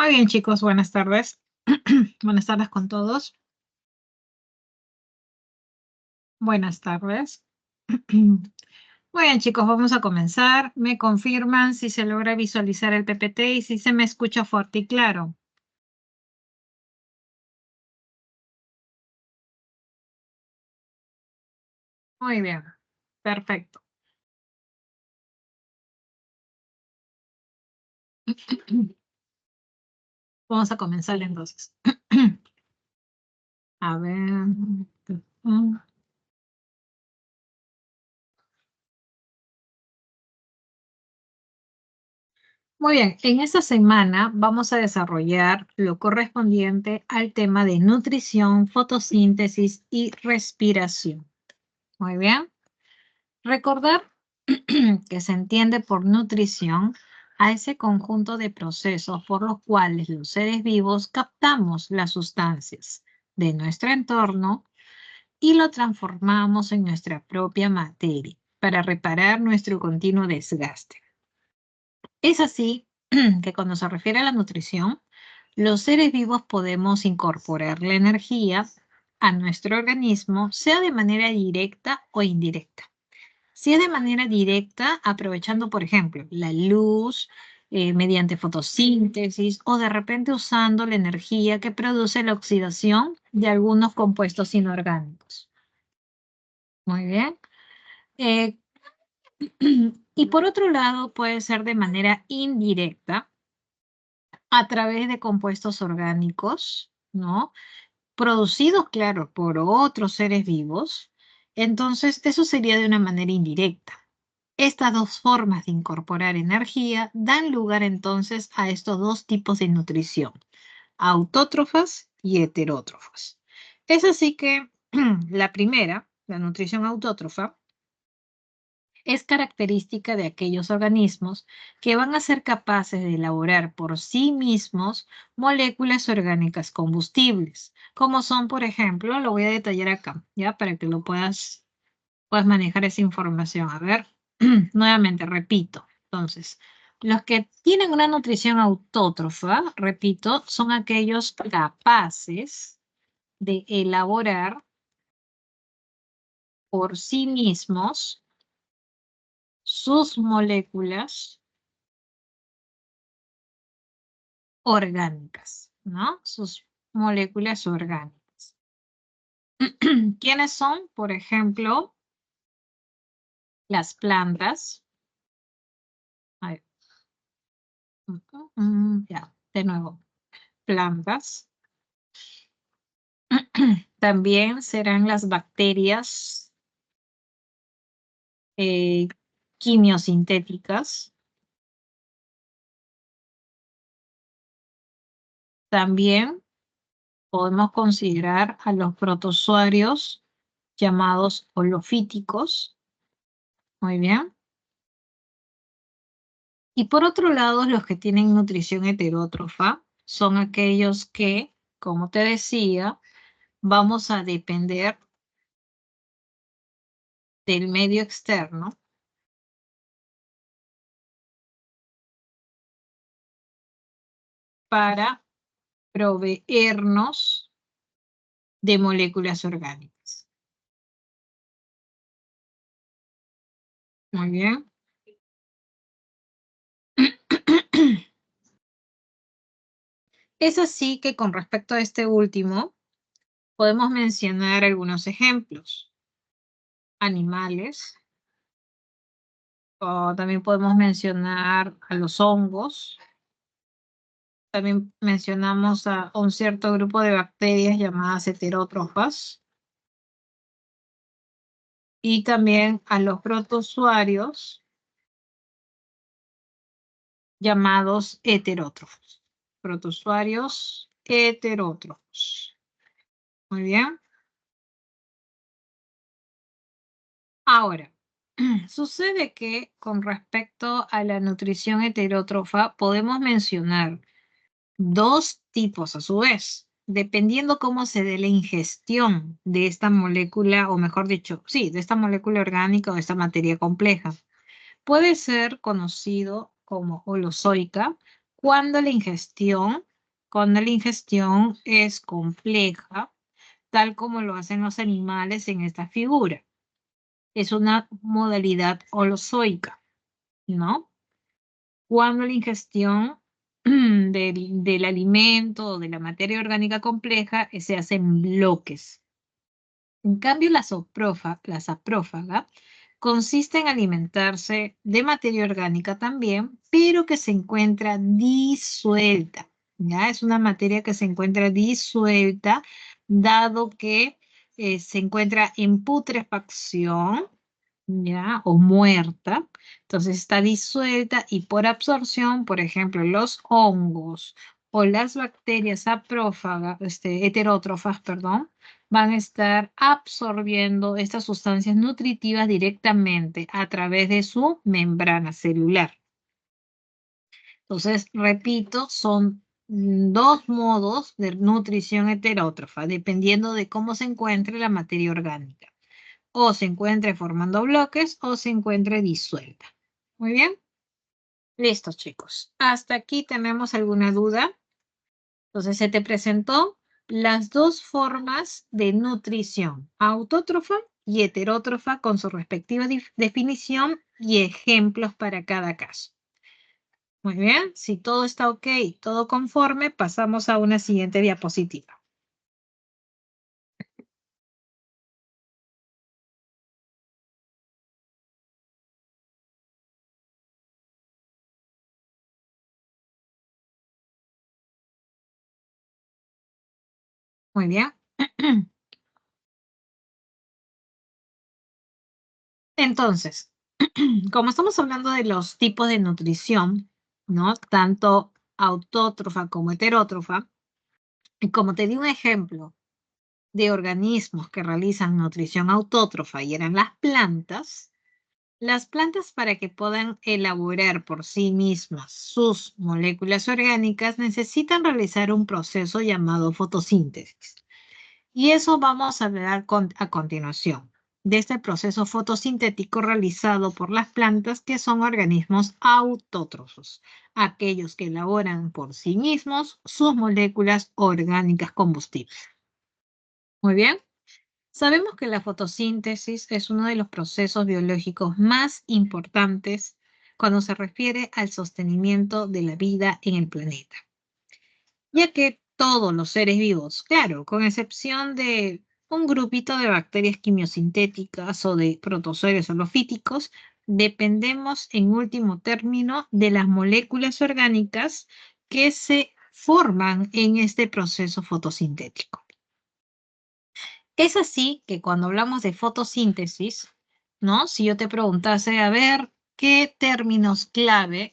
Muy bien, chicos, buenas tardes. Buenas tardes con todos. Buenas tardes. Muy bien, chicos, vamos a comenzar. Me confirman si se logra visualizar el PPT y si se me escucha fuerte y claro. Muy bien, perfecto. Vamos a comenzar entonces. A ver. Muy bien, en esta semana vamos a desarrollar lo correspondiente al tema de nutrición, fotosíntesis y respiración. Muy bien. Recordar que se entiende por nutrición a ese conjunto de procesos por los cuales los seres vivos captamos las sustancias de nuestro entorno y lo transformamos en nuestra propia materia para reparar nuestro continuo desgaste. Es así que cuando se refiere a la nutrición, los seres vivos podemos incorporar la energía a nuestro organismo, sea de manera directa o indirecta. Si es de manera directa, aprovechando, por ejemplo, la luz, mediante fotosíntesis o de repente usando la energía que produce la oxidación de algunos compuestos inorgánicos. Muy bien. Eh, y por otro lado, puede ser de manera indirecta a través de compuestos orgánicos, ¿no? Producidos, claro, por otros seres vivos. Entonces, eso sería de una manera indirecta. Estas dos formas de incorporar energía dan lugar entonces a estos dos tipos de nutrición, autótrofas y heterótrofas. Es así que la primera, la nutrición autótrofa, es característica de aquellos organismos que van a ser capaces de elaborar por sí mismos moléculas orgánicas combustibles, como son, por ejemplo, lo voy a detallar acá, ya para que lo puedas manejar esa información. A ver, nuevamente, repito. Entonces, los que tienen una nutrición autótrofa, repito, son aquellos capaces de elaborar por sí mismos sus moléculas orgánicas, ¿no? Sus moléculas orgánicas. ¿Quiénes son? Por ejemplo, las plantas. A ver. Ya, de nuevo, plantas. También serán las bacterias eh, quimiosintéticas. También podemos considerar a los protozoarios llamados holofíticos. Muy bien. Y por otro lado, los que tienen nutrición heterótrofa son aquellos que, como te decía, vamos a depender del medio externo para proveernos de moléculas orgánicas. Muy bien. Es así que con respecto a este último, podemos mencionar algunos ejemplos. Animales, o también podemos mencionar a los hongos. También mencionamos a un cierto grupo de bacterias llamadas heterótrofas. Y también a los protozoarios llamados heterótrofos. Protozoarios heterótrofos. Muy bien. Ahora, sucede que con respecto a la nutrición heterótrofa podemos mencionar dos tipos a su vez, dependiendo cómo se dé la ingestión de esta molécula, o mejor dicho, sí, de esta molécula orgánica o de esta materia compleja. Puede ser conocido como holozoica cuando la ingestión cuando la ingestión es compleja, tal como lo hacen los animales en esta figura. Es una modalidad holozoica, ¿no? Cuando la ingestión del alimento o de la materia orgánica compleja se hace en bloques. En cambio, la saprófaga consiste en alimentarse de materia orgánica también, pero que se encuentra disuelta. ¿Ya? Es una materia que se encuentra disuelta, dado que se encuentra en putrefacción, ¿ya? O muerta. Entonces está disuelta y por absorción, por ejemplo, los hongos o las bacterias saprófagas, heterótrofas, perdón, van a estar absorbiendo estas sustancias nutritivas directamente a través de su membrana celular. Entonces, repito, son dos modos de nutrición heterótrofa, dependiendo de cómo se encuentre la materia orgánica. O se encuentre formando bloques o se encuentre disuelta. Muy bien. Listo, chicos. ¿Hasta aquí tenemos alguna duda? Entonces, se te presentó las dos formas de nutrición, autótrofa y heterótrofa, con su respectiva definición y ejemplos para cada caso. Muy bien, si todo está ok, todo conforme, pasamos a una siguiente diapositiva. Muy bien. Entonces, como estamos hablando de los tipos de nutrición, ¿no? Tanto autótrofa como heterótrofa, y como te di un ejemplo de organismos que realizan nutrición autótrofa y eran las plantas para que puedan elaborar por sí mismas sus moléculas orgánicas necesitan realizar un proceso llamado fotosíntesis. Y eso vamos a hablar a continuación, de este proceso fotosintético realizado por las plantas que son organismos autótrofos, aquellos que elaboran por sí mismos sus moléculas orgánicas combustibles. Muy bien. Sabemos que la fotosíntesis es uno de los procesos biológicos más importantes cuando se refiere al sostenimiento de la vida en el planeta, ya que todos los seres vivos, claro, con excepción de un grupito de bacterias quimiosintéticas o de protozoarios holofíticos, dependemos en último término de las moléculas orgánicas que se forman en este proceso fotosintético. Es así que cuando hablamos de fotosíntesis, ¿no? Si yo te preguntase, a ver, ¿qué términos clave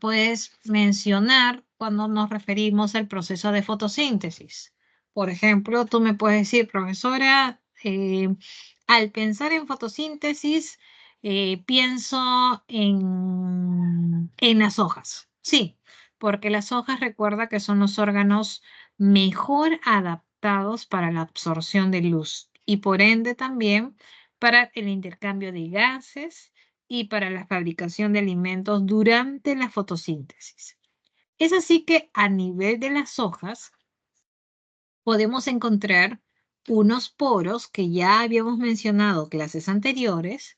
puedes mencionar cuando nos referimos al proceso de fotosíntesis? Por ejemplo, tú me puedes decir, profesora, al pensar en fotosíntesis, pienso en las hojas. Sí, porque las hojas recuerda que son los órganos mejor adaptados para la absorción de luz y por ende también para el intercambio de gases y para la fabricación de alimentos durante la fotosíntesis. Es así que a nivel de las hojas podemos encontrar unos poros que ya habíamos mencionado clases anteriores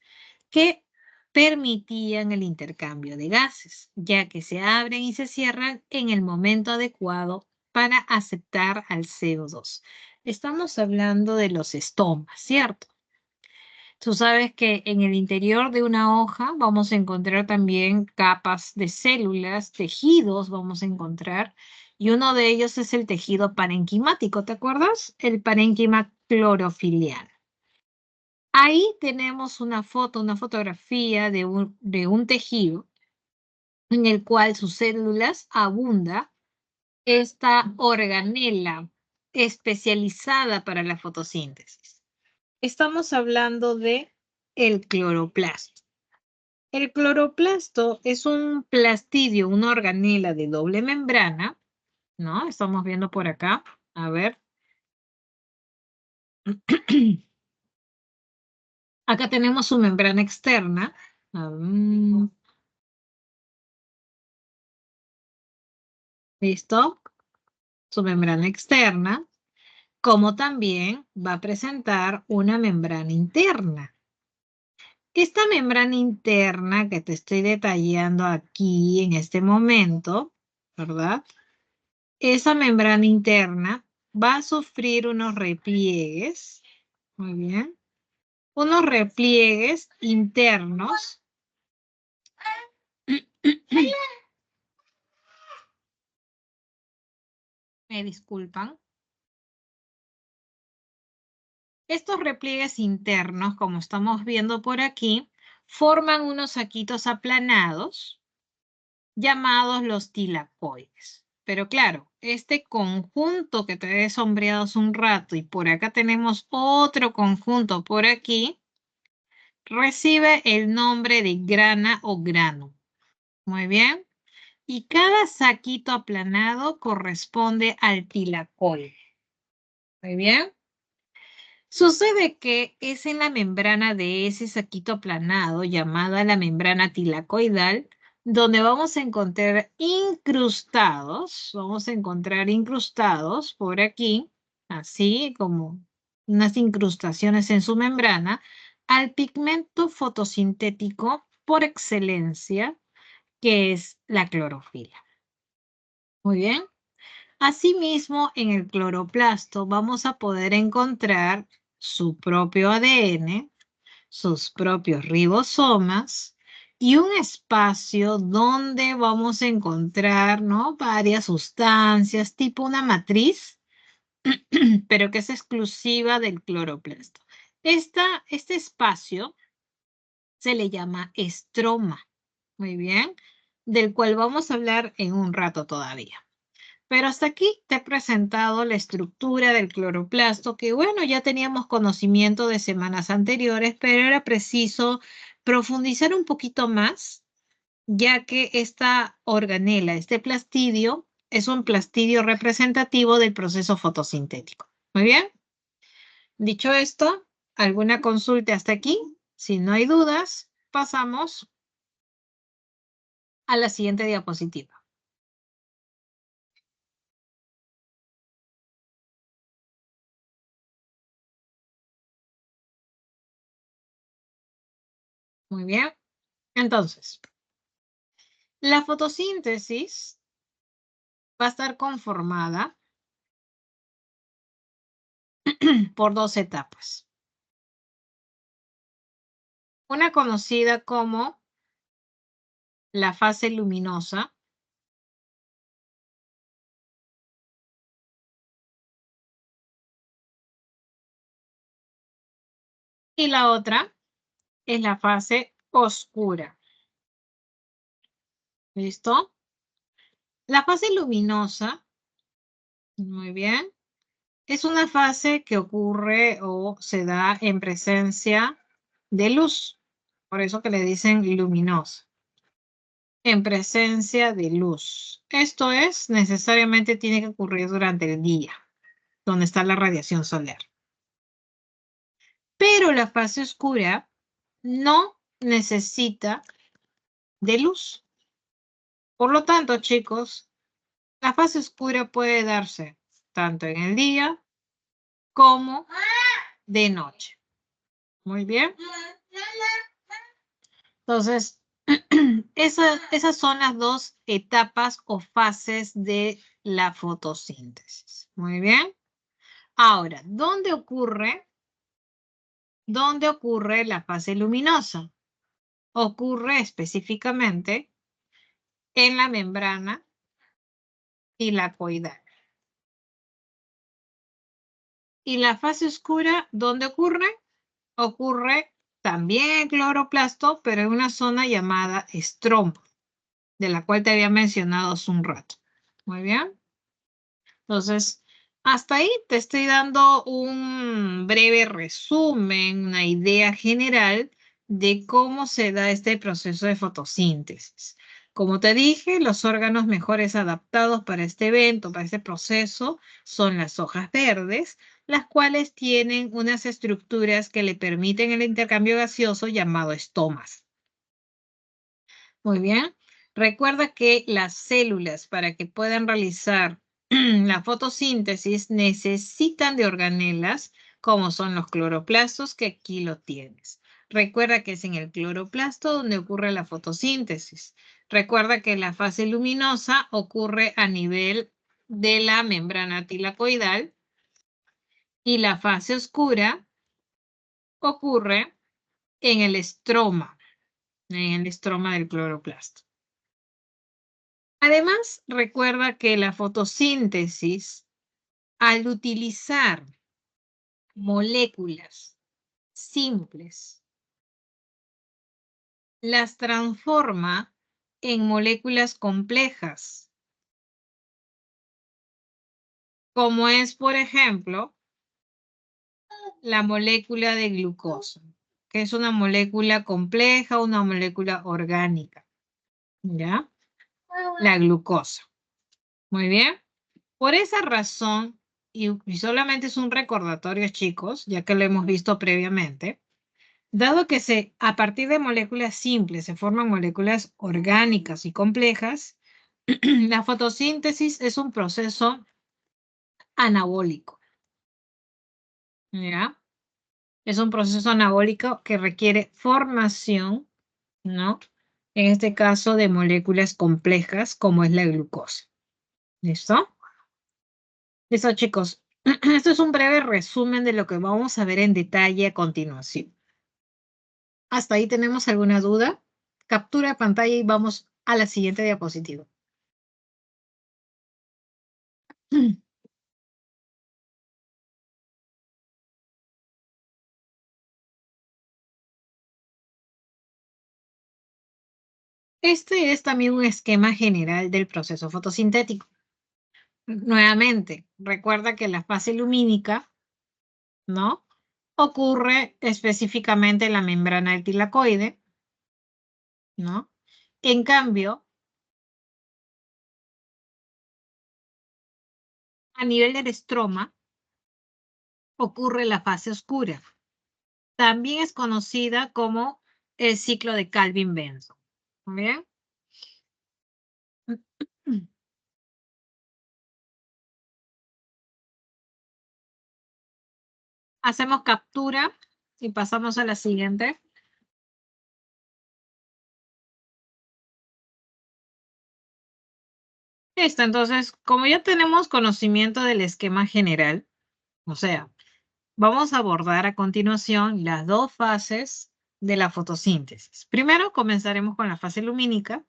que permitían el intercambio de gases, ya que se abren y se cierran en el momento adecuado para aceptar al CO2. Estamos hablando de los estomas, ¿cierto? Tú sabes que en el interior de una hoja vamos a encontrar también capas de células, tejidos vamos a encontrar, y uno de ellos es el tejido parenquimático, ¿te acuerdas? El parénquima clorofilial. Ahí tenemos una foto, una fotografía de un tejido en el cual sus células abunda esta organela especializada para la fotosíntesis. Estamos hablando de el cloroplasto. El cloroplasto es un plastidio, una organela de doble membrana, ¿no? Estamos viendo por acá. A ver. Acá tenemos su membrana externa. ¿Listo? Su membrana externa, como también va a presentar una membrana interna. Esta membrana interna que te estoy detallando aquí en este momento, ¿verdad? Esa membrana interna va a sufrir unos repliegues, muy bien, unos repliegues internos. Me disculpan. Estos repliegues internos, como estamos viendo por aquí, forman unos saquitos aplanados llamados los tilacoides. Pero claro, este conjunto que te he sombreado hace un rato y por acá tenemos otro conjunto por aquí, recibe el nombre de grana o grano. Muy bien. Y cada saquito aplanado corresponde al tilacoide. Muy bien. Sucede que es en la membrana de ese saquito aplanado, llamada la membrana tilacoidal, donde vamos a encontrar incrustados por aquí, así como unas incrustaciones en su membrana, al pigmento fotosintético por excelencia, que es la clorofila. Muy bien. Asimismo, en el cloroplasto vamos a poder encontrar su propio ADN, sus propios ribosomas y un espacio donde vamos a encontrar, ¿no?, varias sustancias, tipo una matriz, pero que es exclusiva del cloroplasto. Este espacio se le llama estroma, muy bien, del cual vamos a hablar en un rato todavía. Pero hasta aquí te he presentado la estructura del cloroplasto, que bueno, ya teníamos conocimiento de semanas anteriores, pero era preciso profundizar un poquito más, ya que esta organela, este plastidio, es un plastidio representativo del proceso fotosintético. Muy bien. Dicho esto, ¿alguna consulta hasta aquí? Si no hay dudas, pasamos a la siguiente diapositiva. Muy bien. Entonces, la fotosíntesis va a estar conformada por dos etapas. Una conocida como la fase luminosa y la otra es la fase oscura. ¿Listo? La fase luminosa, muy bien, es una fase que ocurre o se da en presencia de luz. Por eso que le dicen luminosa. En presencia de luz. Esto es, necesariamente tiene que ocurrir durante el día, donde está la radiación solar. Pero la fase oscura no necesita de luz. Por lo tanto, chicos, la fase oscura puede darse tanto en el día como de noche. Muy bien. Entonces, esas son las dos etapas o fases de la fotosíntesis. Muy bien. Ahora, ¿dónde ocurre la fase luminosa? Ocurre específicamente en la membrana tilacoidal. ¿Y la fase oscura dónde ocurre? Ocurre también en cloroplasto, pero en una zona llamada estroma, de la cual te había mencionado hace un rato. Muy bien. Entonces, hasta ahí te estoy dando un breve resumen, una idea general de cómo se da este proceso de fotosíntesis. Como te dije, los órganos mejores adaptados para este evento, para este proceso, son las hojas verdes, las cuales tienen unas estructuras que le permiten el intercambio gaseoso llamado estomas. Muy bien. Recuerda que las células, para que puedan realizar la fotosíntesis, necesitan de organelas, como son los cloroplastos, que aquí lo tienes. Recuerda que es en el cloroplasto donde ocurre la fotosíntesis. Recuerda que la fase luminosa ocurre a nivel de la membrana tilacoidal y la fase oscura ocurre en el estroma del cloroplasto. Además, recuerda que la fotosíntesis, al utilizar moléculas simples, las transforma en moléculas complejas, como es, por ejemplo, la molécula de glucosa, que es una molécula compleja, una molécula orgánica, ¿ya? La glucosa. Muy bien. Por esa razón, y solamente es un recordatorio, chicos, ya que lo hemos visto previamente, dado que a partir de moléculas simples se forman moléculas orgánicas y complejas, la fotosíntesis es un proceso anabólico, ¿ya? Es un proceso anabólico que requiere formación, ¿no? En este caso de moléculas complejas como es la glucosa. ¿Listo? Listo, chicos. Esto es un breve resumen de lo que vamos a ver en detalle a continuación. ¿Hasta ahí tenemos alguna duda? Captura de pantalla y vamos a la siguiente diapositiva. Este es también un esquema general del proceso fotosintético. Nuevamente, recuerda que la fase lumínica, ¿no? Ocurre específicamente en la membrana del tilacoide, ¿no? En cambio, a nivel del estroma, ocurre la fase oscura. También es conocida como el ciclo de Calvin-Benson. ¿Bien? Hacemos captura y pasamos a la siguiente. Listo, entonces, como ya tenemos conocimiento del esquema general, o sea, vamos a abordar a continuación las dos fases de la fotosíntesis. Primero comenzaremos con la fase lumínica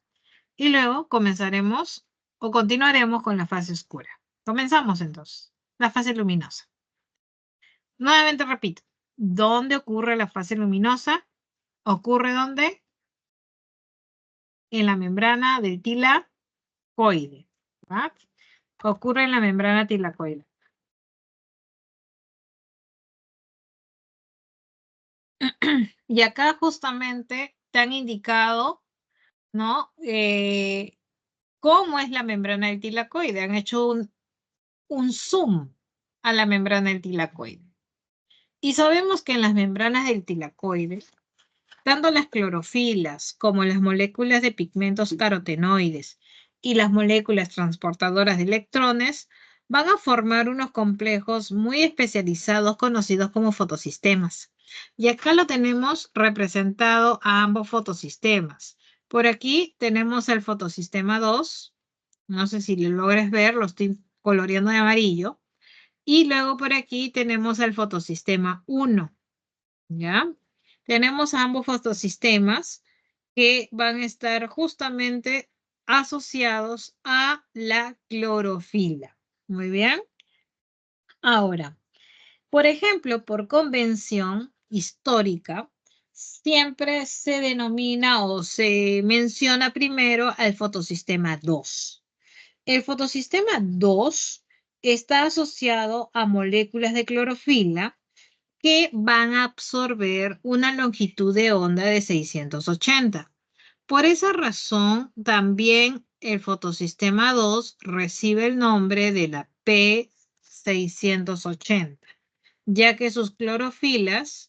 y luego comenzaremos o continuaremos con la fase oscura. Comenzamos entonces, la fase luminosa. Nuevamente repito, ¿dónde ocurre la fase luminosa? ¿Ocurre dónde? En la membrana del tilacoide. ¿Verdad? Ocurre en la membrana tilacoide. Y acá justamente te han indicado, ¿no? Cómo es la membrana del tilacoide. Han hecho un zoom a la membrana del tilacoide. Y sabemos que en las membranas del tilacoide, tanto las clorofilas como las moléculas de pigmentos carotenoides y las moléculas transportadoras de electrones van a formar unos complejos muy especializados conocidos como fotosistemas. Y acá lo tenemos representado a ambos fotosistemas. Por aquí tenemos el fotosistema 2. No sé si lo logres ver, lo estoy coloreando de amarillo. Y luego por aquí tenemos el fotosistema 1. ¿Ya? Tenemos ambos fotosistemas que van a estar justamente asociados a la clorofila. Muy bien. Ahora, por ejemplo, por convención histórica, siempre se denomina o se menciona primero al fotosistema 2. El fotosistema 2 está asociado a moléculas de clorofila que van a absorber una longitud de onda de 680. Por esa razón, también el fotosistema 2 recibe el nombre de la P680, ya que sus clorofilas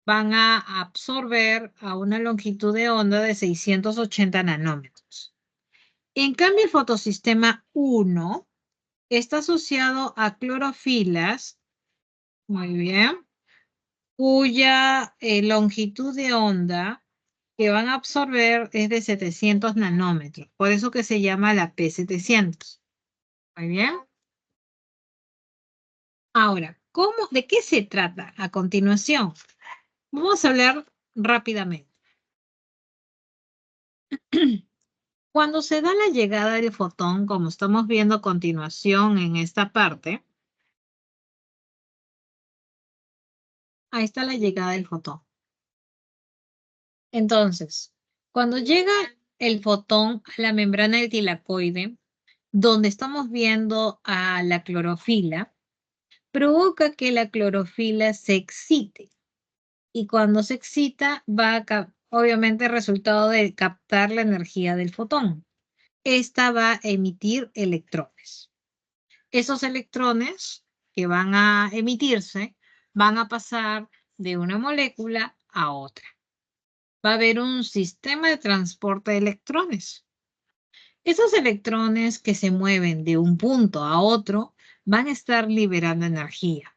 van a absorber a una longitud de onda de 680 nanómetros. En cambio, el fotosistema 1 está asociado a clorofilas, muy bien, cuya longitud de onda que van a absorber es de 700 nanómetros. Por eso que se llama la P700. Muy bien. Ahora, ¿de qué se trata a continuación? Vamos a hablar rápidamente. Cuando se da la llegada del fotón, como estamos viendo a continuación en esta parte, ahí está la llegada del fotón. Entonces, cuando llega el fotón a la membrana del tilacoide, donde estamos viendo a la clorofila, provoca que la clorofila se excite. Y cuando se excita, va a, obviamente, resultado de captar la energía del fotón. Esta va a emitir electrones. Esos electrones que van a emitirse van a pasar de una molécula a otra. Va a haber un sistema de transporte de electrones. Esos electrones que se mueven de un punto a otro van a estar liberando energía.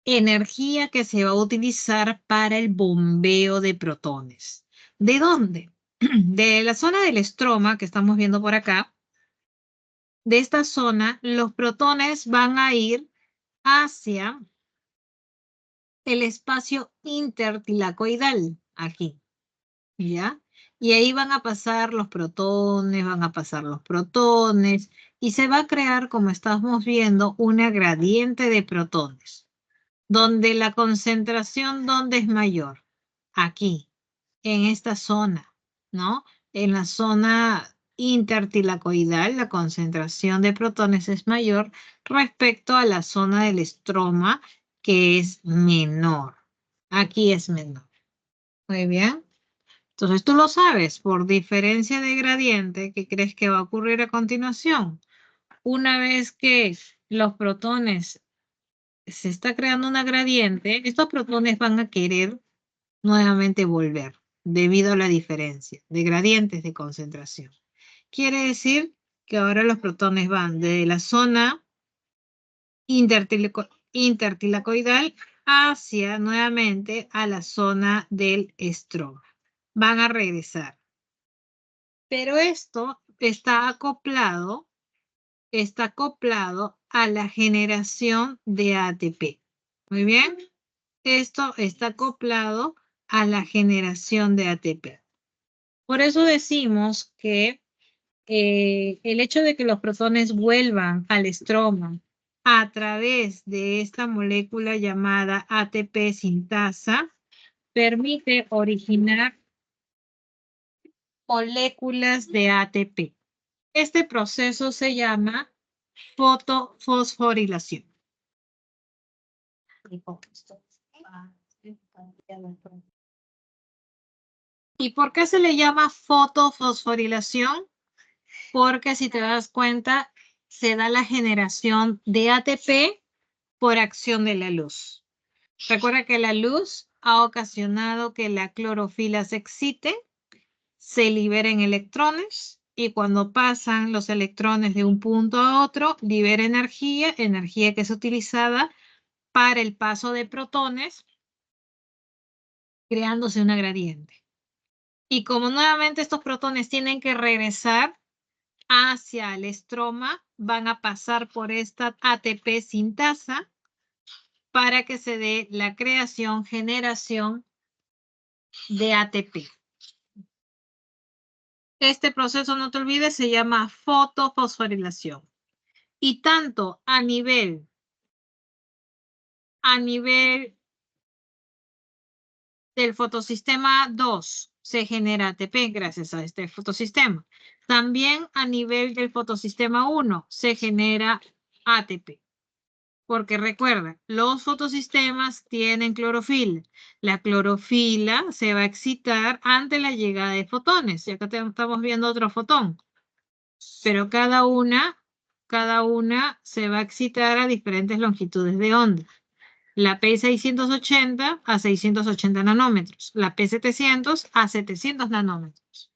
Energía que se va a utilizar para el bombeo de protones. ¿De dónde? De la zona del estroma que estamos viendo por acá. De esta zona, los protones van a ir hacia el espacio intertilacoidal, aquí, ¿ya? Y ahí van a pasar los protones, van a pasar los protones, y se va a crear, como estamos viendo, una gradiente de protones, donde la concentración, ¿dónde es mayor? Aquí, en esta zona, ¿no? En la zona intertilacoidal, la concentración de protones es mayor respecto a la zona del estroma, que es menor. Aquí es menor. Muy bien. Entonces tú lo sabes, por diferencia de gradiente, ¿qué crees que va a ocurrir a continuación? Una vez que los protones se está creando una gradiente, estos protones van a querer nuevamente volver debido a la diferencia de gradientes de concentración. Quiere decir que ahora los protones van de la zona intertilacoidal hacia nuevamente a la zona del estroma. Van a regresar. Pero esto está acoplado a la generación de ATP. Muy bien. Esto está acoplado a la generación de ATP. Por eso decimos que el hecho de que los protones vuelvan al estroma a través de esta molécula llamada ATP sintasa permite originar moléculas de ATP. Este proceso se llama fotofosforilación. ¿Y por qué se le llama fotofosforilación? Porque si te das cuenta, se da la generación de ATP por acción de la luz. Recuerda que la luz ha ocasionado que la clorofila se excite, se liberen electrones y cuando pasan los electrones de un punto a otro, libera energía que es utilizada para el paso de protones, creándose una gradiente. Y como nuevamente estos protones tienen que regresar hacia el estroma, van a pasar por esta ATP sintasa para que se dé la creación, generación de ATP. Este proceso, no te olvides, se llama fotofosforilación. Y tanto a nivel del fotosistema 2 se genera ATP gracias a este fotosistema. También a nivel del fotosistema 1 se genera ATP. Porque recuerda, los fotosistemas tienen clorofila. La clorofila se va a excitar ante la llegada de fotones. Y acá estamos viendo otro fotón. Pero cada una se va a excitar a diferentes longitudes de onda. La P680 a 680 nanómetros. La P700 a 700 nanómetros.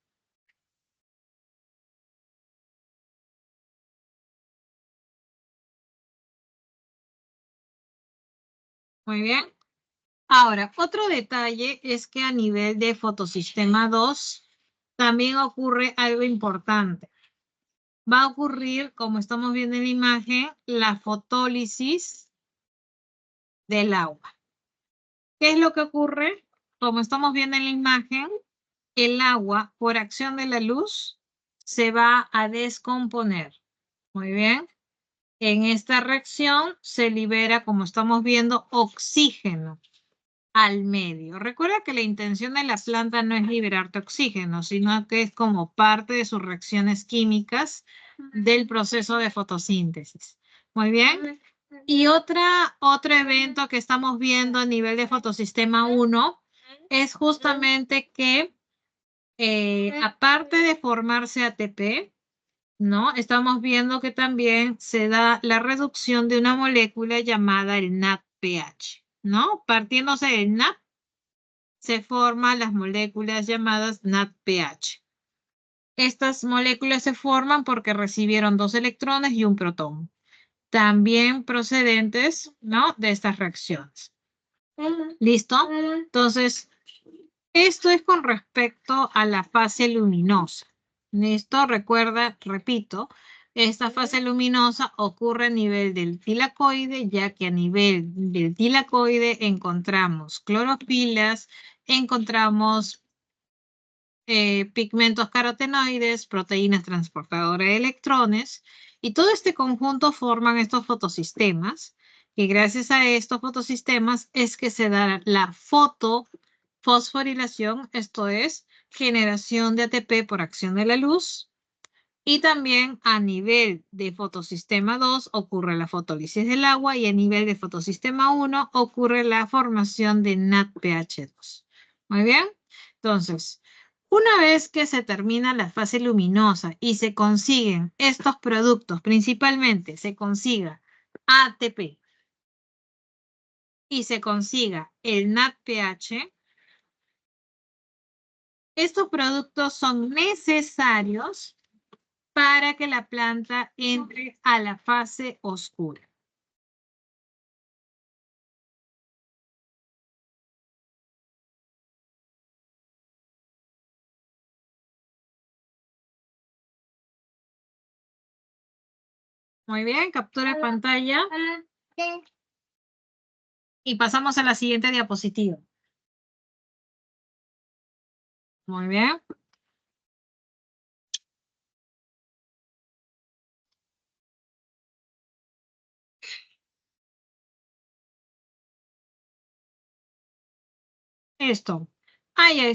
Muy bien. Ahora, otro detalle es que a nivel de fotosistema 2 también ocurre algo importante. Va a ocurrir, como estamos viendo en la imagen, la fotólisis del agua. ¿Qué es lo que ocurre? Como estamos viendo en la imagen, el agua, por acción de la luz, se va a descomponer. Muy bien. En esta reacción se libera, como estamos viendo, oxígeno al medio. Recuerda que la intención de la planta no es liberarte oxígeno, sino que es como parte de sus reacciones químicas del proceso de fotosíntesis. Muy bien. Y otro evento que estamos viendo a nivel de fotosistema 1 es justamente que aparte de formarse ATP, ¿no? Estamos viendo que también se da la reducción de una molécula llamada el NADPH, ¿no? Partiéndose del NAD, se forman las moléculas llamadas NADPH. Estas moléculas se forman porque recibieron 2 electrones y un protón, también procedentes, ¿no? De estas reacciones. ¿Listo? Entonces, esto es con respecto a la fase luminosa. ¿Listo? Recuerda, repito, esta fase luminosa ocurre a nivel del tilacoide, ya que a nivel del tilacoide encontramos clorofilas, encontramos pigmentos carotenoides, proteínas transportadoras de electrones, y todo este conjunto forman estos fotosistemas, y gracias a estos fotosistemas es que se da la fosforilación, esto es, generación de ATP por acción de la luz, y también a nivel de fotosistema 2 ocurre la fotólisis del agua y a nivel de fotosistema 1 ocurre la formación de NADPH2. Muy bien, entonces, una vez que se termina la fase luminosa y se consiguen estos productos, principalmente se consiga ATP y se consiga el NADPH, estos productos son necesarios para que la planta entre a la fase oscura. Muy bien, captura de pantalla. Y pasamos a la siguiente diapositiva. Muy bien. Esto.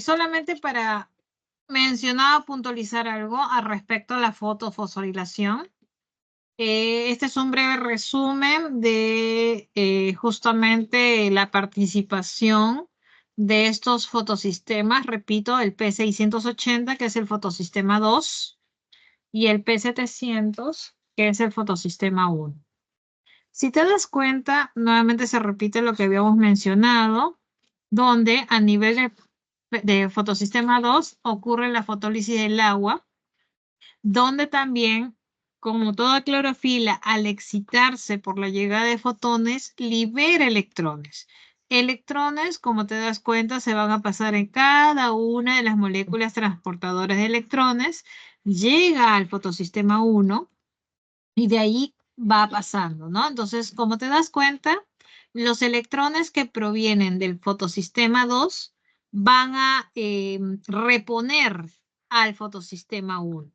Solamente para mencionar o puntualizar algo al respecto a la fotofosforilación. Este es un breve resumen de justamente la participación de estos fotosistemas. Repito, el P680, que es el fotosistema 2, y el P700, que es el fotosistema 1. Si te das cuenta, nuevamente se repite lo que habíamos mencionado, donde a nivel de fotosistema 2 ocurre la fotólisis del agua, donde también, como toda clorofila, al excitarse por la llegada de fotones, libera electrones. Electrones, como te das cuenta, se van a pasar en cada una de las moléculas transportadoras de electrones, llega al fotosistema 1 y de ahí va pasando, ¿no? Entonces, como te das cuenta, los electrones que provienen del fotosistema 2 van a reponer al fotosistema 1.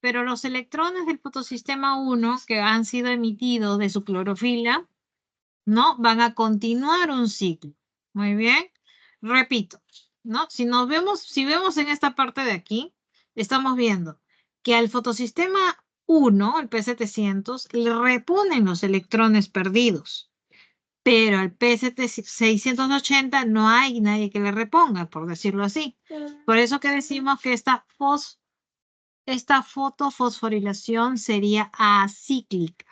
Pero los electrones del fotosistema 1 que han sido emitidos de su clorofila, ¿no? Van a continuar un ciclo. Muy bien. Repito, ¿no? Si vemos en esta parte de aquí, estamos viendo que al fotosistema 1, el P700, le reponen los electrones perdidos. Pero al P680 no hay nadie que le reponga, por decirlo así. Por eso que decimos que esta fotofosforilación sería acíclica.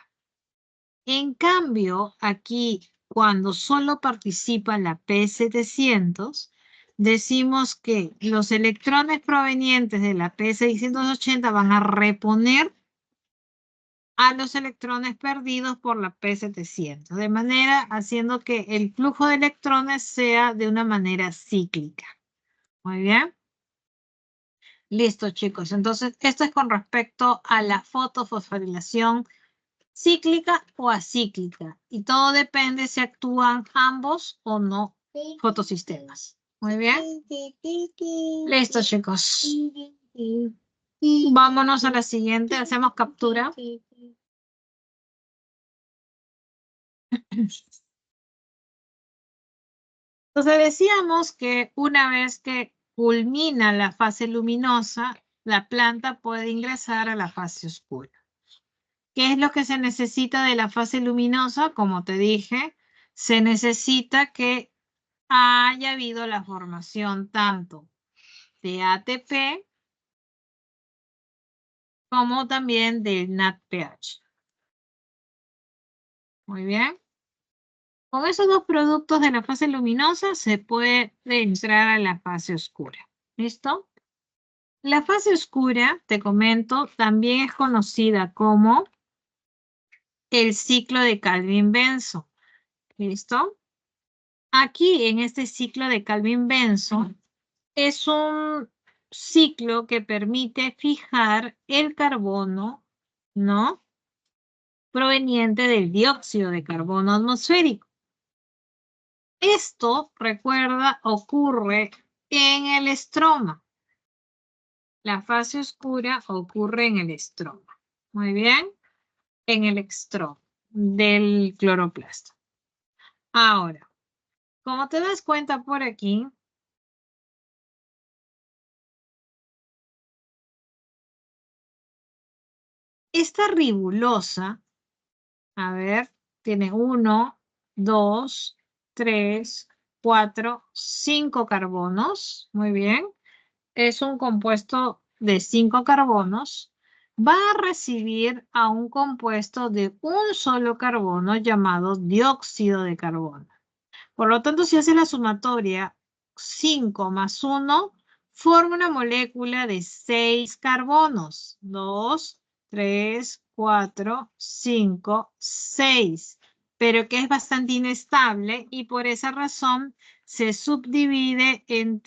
En cambio, aquí, cuando solo participa la P700, decimos que los electrones provenientes de la P680 van a reponer a los electrones perdidos por la P700, de manera haciendo que el flujo de electrones sea de una manera cíclica. Muy bien. Listo, chicos. Entonces, esto es con respecto a la fotofosforilación cíclica o acíclica. Y todo depende si actúan ambos o no fotosistemas. Muy bien. Listo, chicos. Vámonos a la siguiente. Hacemos captura. Entonces decíamos que una vez que culmina la fase luminosa, la planta puede ingresar a la fase oscura. ¿Qué es lo que se necesita de la fase luminosa? Como te dije, se necesita que haya habido la formación tanto de ATP como también del NADPH. Muy bien. Con esos dos productos de la fase luminosa se puede entrar a la fase oscura. ¿Listo? La fase oscura, te comento, también es conocida como el ciclo de Calvin-Benson. ¿Listo? Aquí en este ciclo de Calvin-Benson es un ciclo que permite fijar el carbono, ¿no? Proveniente del dióxido de carbono atmosférico. Esto, recuerda, ocurre en el estroma. La fase oscura ocurre en el estroma. Muy bien. En el estroma del cloroplasto. Ahora, como te das cuenta por aquí, esta ribulosa, a ver, tiene 1, 2, 3, 4, 5 carbonos. Muy bien. Es un compuesto de 5 carbonos. Va a recibir a un compuesto de un solo carbono llamado dióxido de carbono. Por lo tanto, si hace la sumatoria 5 más 1, forma una molécula de 6 carbonos. 2, 3, 4, 5, 6. Pero que es bastante inestable y por esa razón se subdivide en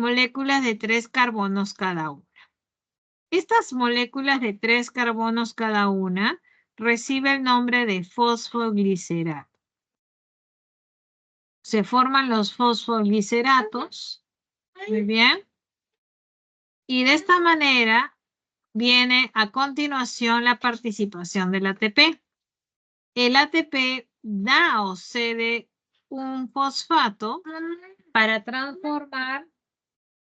moléculas de 3 carbonos cada una. Estas moléculas de 3 carbonos cada una reciben el nombre de fosfoglicerato. Se forman los fosfogliceratos, muy bien, y de esta manera viene a continuación la participación del ATP. El ATP da o cede un fosfato para transformar,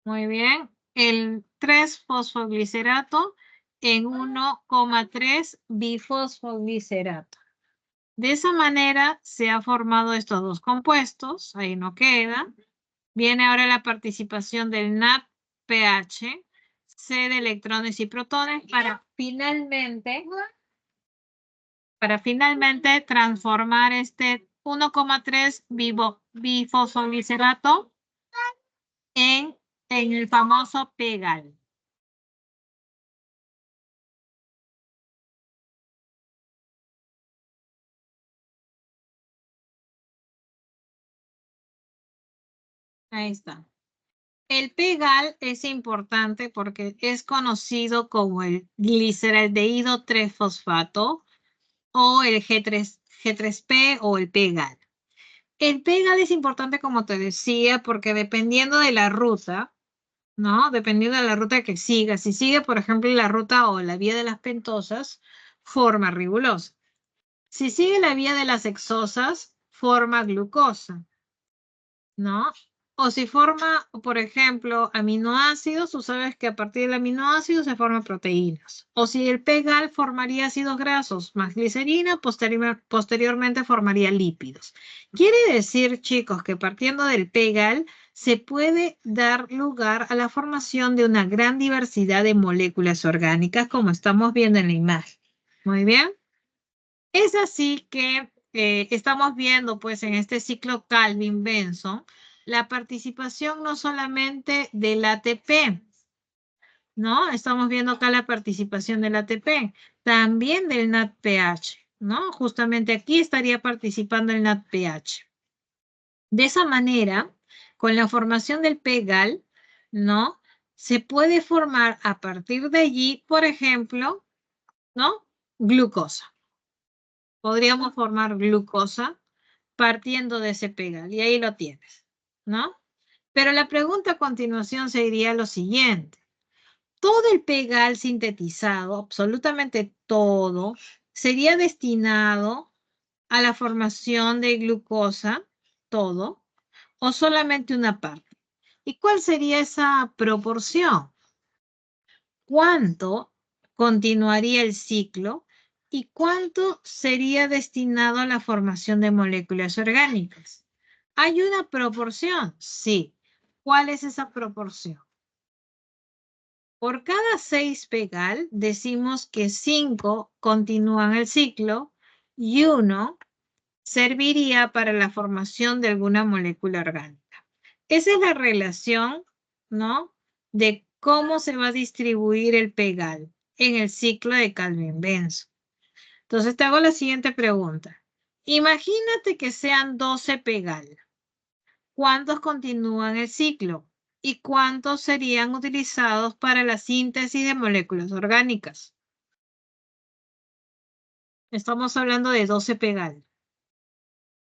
muy bien, el 3-fosfoglicerato en 1,3 bifosfoglicerato. De esa manera se han formado estos dos compuestos, ahí no queda. Viene ahora la participación del NADPH, cede electrones y protones para finalmente transformar este 1,3 bifosfoglicerato en el famoso PEGAL. Ahí está. El PEGAL es importante porque es conocido como el gliceraldehído 3-fosfato o el G3P o el PEGAL. El PEGAL es importante, como te decía, porque dependiendo de la ruta, ¿no? Dependiendo de la ruta que siga. Si sigue, por ejemplo, la ruta o la vía de las pentosas, forma ribulosa. Si sigue la vía de las hexosas, forma glucosa, ¿no? O si forma, por ejemplo, aminoácidos, tú sabes que a partir del aminoácido se forman proteínas. O si el PEGAL formaría ácidos grasos más glicerina, posteriormente formaría lípidos. Quiere decir, chicos, que partiendo del PEGAL se puede dar lugar a la formación de una gran diversidad de moléculas orgánicas, como estamos viendo en la imagen. Muy bien. Es así que estamos viendo, pues, en este ciclo Calvin-Benson, la participación no solamente del ATP, ¿no? Estamos viendo acá la participación del ATP, también del NADPH, ¿no? Justamente aquí estaría participando el NADPH. De esa manera, con la formación del PEGAL, ¿no? Se puede formar a partir de allí, por ejemplo, ¿no? Glucosa. Podríamos formar glucosa partiendo de ese PEGAL y ahí lo tienes, ¿no? Pero la pregunta a continuación sería lo siguiente. Todo el PEGAL sintetizado, absolutamente todo, sería destinado a la formación de glucosa, todo, o solamente una parte. ¿Y cuál sería esa proporción? ¿Cuánto continuaría el ciclo y cuánto sería destinado a la formación de moléculas orgánicas? ¿Hay una proporción? Sí. ¿Cuál es esa proporción? Por cada 6 PEGAL decimos que 5 continúan el ciclo y 1 serviría para la formación de alguna molécula orgánica. Esa es la relación, ¿no? De cómo se va a distribuir el PEGAL en el ciclo de Calvin-Benson. Entonces te hago la siguiente pregunta. Imagínate que sean 12 PEGAL. ¿Cuántos continúan el ciclo? ¿Y cuántos serían utilizados para la síntesis de moléculas orgánicas? Estamos hablando de 12 PEGAL.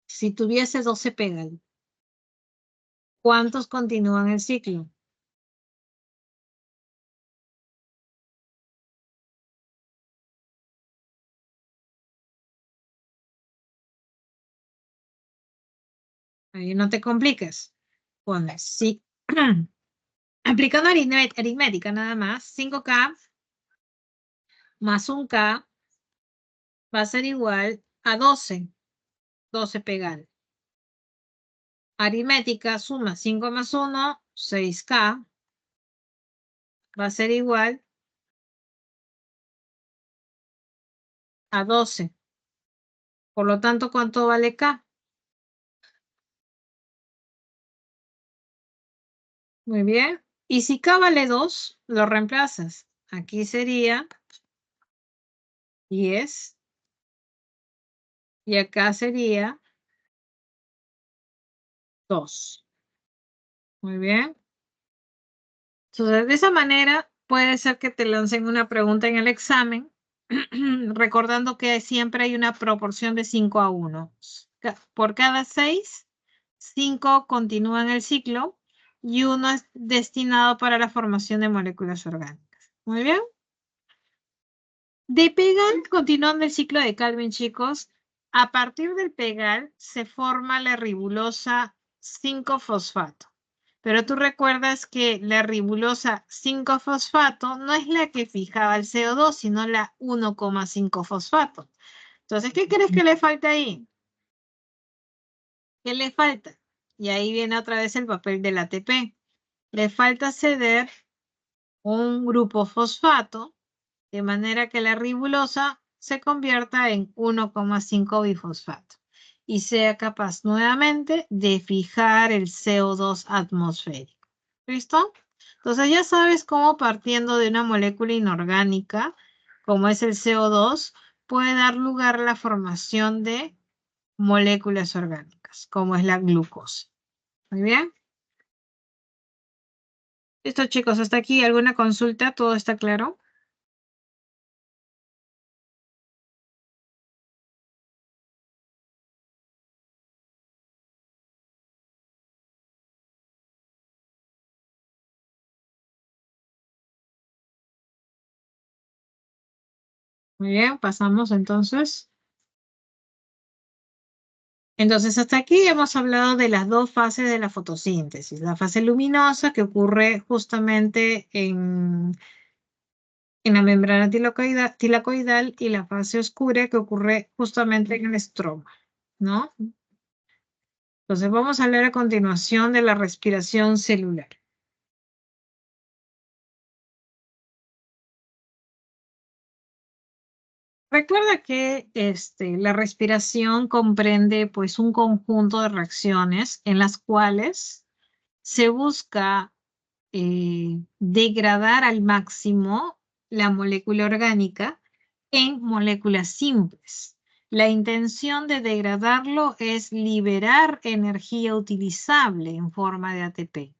Si tuviese 12 PEGAL, ¿cuántos continúan el ciclo? Ahí no te compliques. Pones, sí. Aplicando aritmética nada más, 5K más 1K va a ser igual a 12. 12 PEGAL. Aritmética, suma 5 más 1, 6K. Va a ser igual a 12. Por lo tanto, ¿cuánto vale K? Muy bien. Y si K vale 2, lo reemplazas. Aquí sería 10. Y acá sería 2. Muy bien. Entonces, de esa manera puede ser que te lancen una pregunta en el examen, recordando que siempre hay una proporción de 5 a 1. Por cada 6, 5 continúan el ciclo y 1 es destinado para la formación de moléculas orgánicas. Muy bien. De PEGAL, continuando el ciclo de Calvin, chicos, a partir del PEGAL se forma la ribulosa 5-fosfato. Pero tú recuerdas que la ribulosa 5-fosfato no es la que fijaba el CO2, sino la 1,5-fosfato. Entonces, ¿qué crees que le falta ahí? ¿Qué le falta? Y ahí viene otra vez el papel del ATP. Le falta ceder un grupo fosfato, de manera que la ribulosa se convierta en 1,5 bifosfato y sea capaz nuevamente de fijar el CO2 atmosférico. ¿Listo? Entonces ya sabes cómo partiendo de una molécula inorgánica, como es el CO2, puede dar lugar a la formación de moléculas orgánicas, como es la glucosa. Muy bien. Listo, chicos, hasta aquí. ¿Alguna consulta? ¿Todo está claro? Muy bien, pasamos entonces. Entonces, hasta aquí hemos hablado de las dos fases de la fotosíntesis. La fase luminosa que ocurre justamente en la membrana tilacoidal y la fase oscura que ocurre justamente en el estroma, ¿no? Entonces, vamos a hablar a continuación de la respiración celular. Recuerda que la respiración comprende pues un conjunto de reacciones en las cuales se busca degradar al máximo la molécula orgánica en moléculas simples. La intención de degradarlo es liberar energía utilizable en forma de ATP.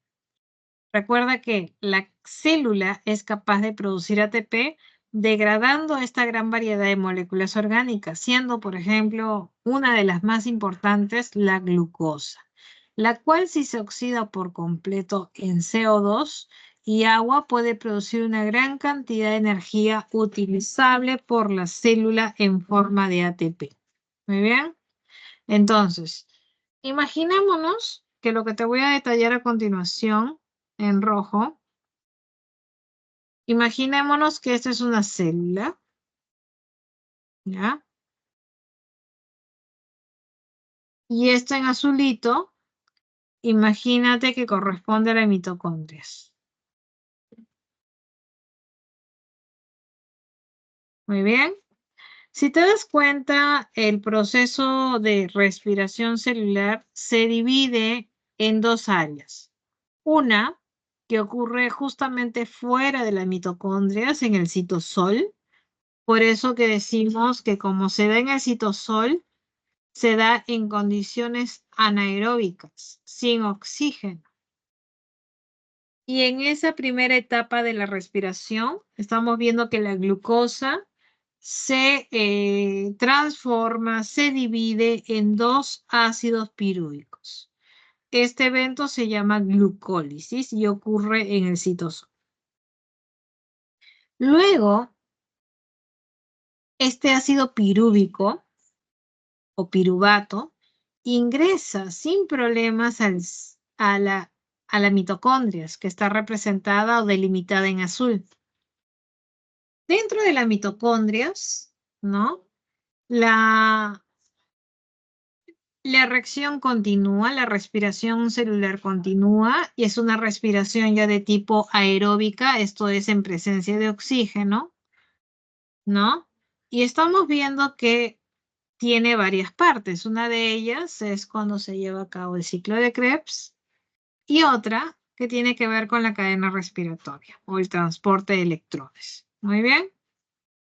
Recuerda que la célula es capaz de producir ATP degradando esta gran variedad de moléculas orgánicas, siendo, por ejemplo, una de las más importantes la glucosa, la cual si se oxida por completo en CO2 y agua puede producir una gran cantidad de energía utilizable por la célula en forma de ATP. Muy bien. Entonces, imaginémonos que lo que te voy a detallar a continuación en rojo, imaginémonos que esta es una célula, ¿ya? Y esto en azulito, imagínate que corresponde a las mitocondrias. Muy bien. Si te das cuenta, el proceso de respiración celular se divide en dos áreas. Una que ocurre justamente fuera de las mitocondrias, en el citosol. Por eso que decimos que como se da en el citosol, se da en condiciones anaeróbicas, sin oxígeno. Y en esa primera etapa de la respiración, estamos viendo que la glucosa se transforma, se divide en dos ácidos pirúvicos. Este evento se llama glucólisis y ocurre en el citosol. Luego, este ácido pirúvico o piruvato ingresa sin problemas a la mitocondrias, que está representada o delimitada en azul. Dentro de las mitocondrias, ¿no? La reacción continúa, la respiración celular continúa y es una respiración ya de tipo aeróbica, esto es en presencia de oxígeno, ¿no? Y estamos viendo que tiene varias partes. Una de ellas es cuando se lleva a cabo el ciclo de Krebs y otra que tiene que ver con la cadena respiratoria o el transporte de electrones. Muy bien.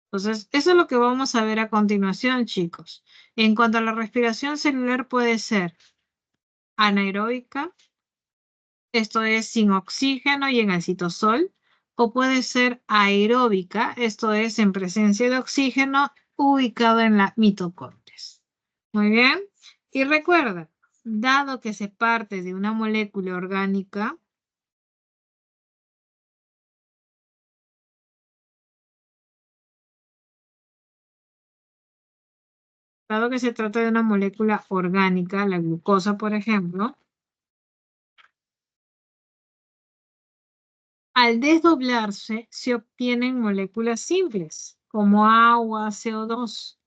Entonces, eso es lo que vamos a ver a continuación, chicos. En cuanto a la respiración celular, puede ser anaeróbica, esto es sin oxígeno y en el citosol, o puede ser aeróbica, esto es en presencia de oxígeno, ubicado en la mitocondrias. Muy bien. Y recuerda, dado que se parte de una molécula orgánica, dado que se trata de una molécula orgánica, la glucosa, por ejemplo, al desdoblarse se obtienen moléculas simples, como agua, CO2.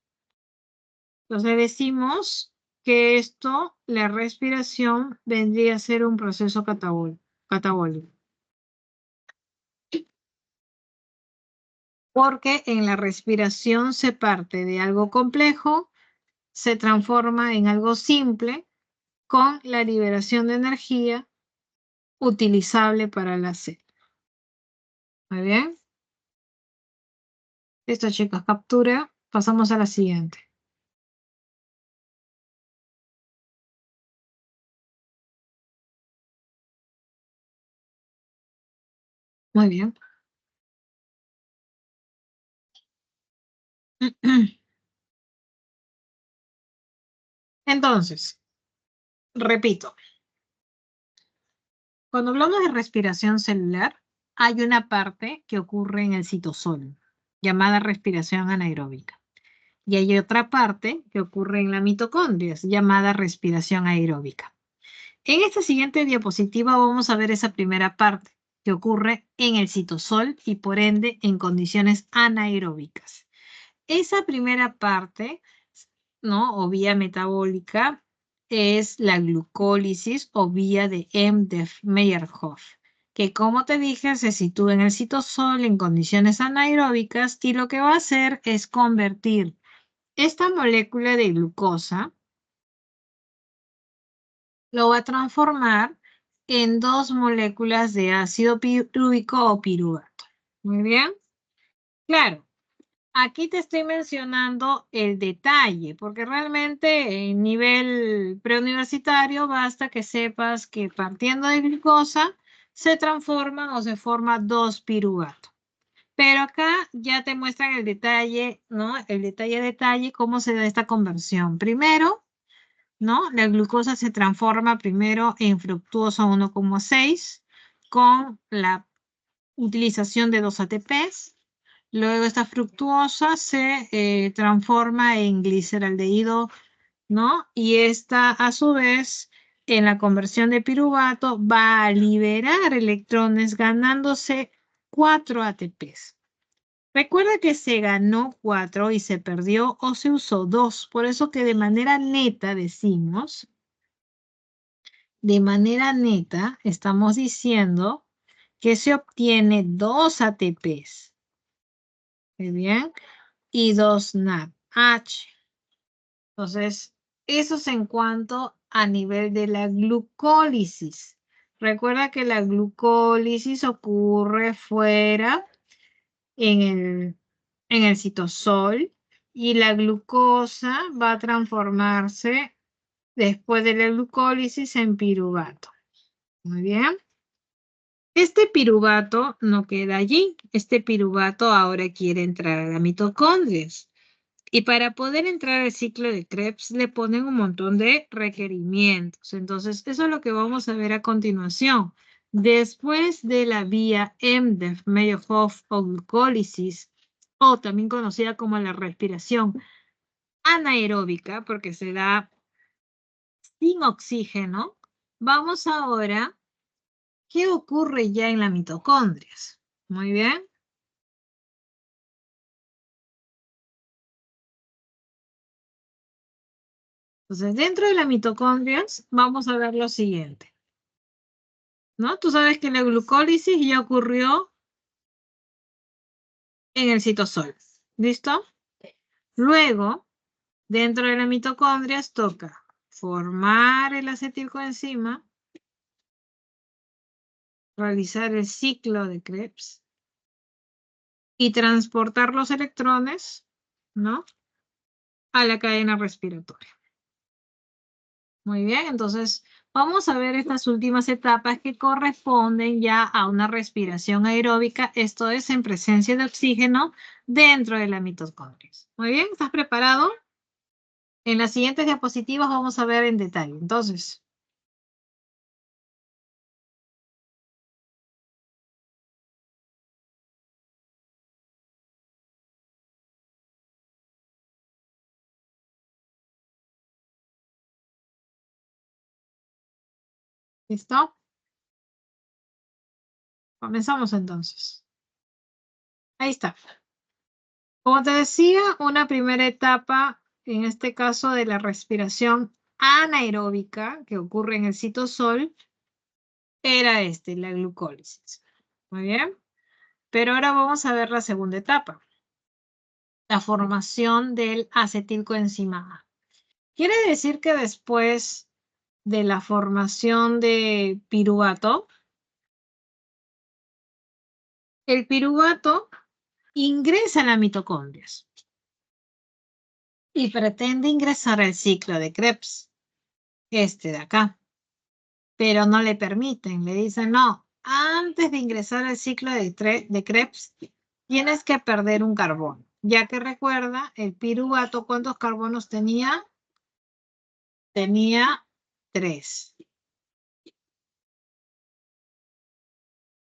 Entonces decimos que esto, la respiración, vendría a ser un proceso catabólico. Porque en la respiración se parte de algo complejo, se transforma en algo simple con la liberación de energía utilizable para la célula. Muy bien. Listo, chicos, captura. Pasamos a la siguiente. Muy bien. Entonces, repito, cuando hablamos de respiración celular, hay una parte que ocurre en el citosol, llamada respiración anaeróbica. Y hay otra parte que ocurre en la mitocondria, llamada respiración aeróbica. En esta siguiente diapositiva vamos a ver esa primera parte que ocurre en el citosol y por ende en condiciones anaeróbicas. Esa primera parte, ¿no? O vía metabólica es la glucólisis o vía de Meyerhoff, que como te dije se sitúa en el citosol en condiciones anaeróbicas y lo que va a hacer es convertir esta molécula de glucosa, lo va a transformar en 2 moléculas de ácido pirúvico o piruvato. Muy bien. Claro, aquí te estoy mencionando el detalle, porque realmente en nivel preuniversitario basta que sepas que partiendo de glucosa se transforman o se forma 2 piruvato. Pero acá ya te muestran el detalle, ¿no? El detalle, cómo se da esta conversión. Primero, ¿no? La glucosa se transforma primero en fructuosa 1,6 con la utilización de 2 ATPs. Luego esta fructuosa se transforma en gliceraldehído, ¿no? Y esta a su vez en la conversión de piruvato va a liberar electrones ganándose 4 ATPs. Recuerda que se ganó 4 y se perdió o se usó 2. Por eso que de manera neta decimos, de manera neta estamos diciendo que se obtiene 2 ATPs. ¿Muy bien? Y 2 NADH. Entonces, eso es en cuanto a nivel de la glucólisis. Recuerda que la glucólisis ocurre fuera en el citosol y la glucosa va a transformarse después de la glucólisis en piruvato. Muy bien. Este piruvato no queda allí. Este piruvato ahora quiere entrar a la mitocondria. Y para poder entrar al ciclo de Krebs le ponen un montón de requerimientos. Entonces, eso es lo que vamos a ver a continuación. Después de la vía MDEF-Meyerhof o glucólisis, o también conocida como la respiración anaeróbica, porque se da sin oxígeno, vamos ahora, ¿qué ocurre ya en la mitocondria? Muy bien. Entonces, dentro de la mitocondria vamos a ver lo siguiente. ¿No? Tú sabes que la glucólisis ya ocurrió en el citosol. ¿Listo? Luego, dentro de la mitocondria toca formar el acetilcoenzima, realizar el ciclo de Krebs y transportar los electrones, ¿no? A la cadena respiratoria. Muy bien, entonces vamos a ver estas últimas etapas que corresponden ya a una respiración aeróbica, esto es en presencia de oxígeno dentro de la mitocondria. Muy bien, ¿estás preparado? En las siguientes diapositivas vamos a ver en detalle. Entonces, ¿listo? Comenzamos entonces. Ahí está. Como te decía, una primera etapa, en este caso de la respiración anaeróbica que ocurre en el citosol, era la glucólisis. Muy bien. Pero ahora vamos a ver la segunda etapa, la formación del acetilcoenzima A. Quiere decir que después de la formación de piruvato, el piruvato ingresa a la mitocondria y pretende ingresar al ciclo de Krebs, este de acá, pero no le permiten, le dicen no, antes de ingresar al ciclo de Krebs tienes que perder un carbono, ya que recuerda, el piruvato, ¿cuántos carbonos tenía? Tenía 3.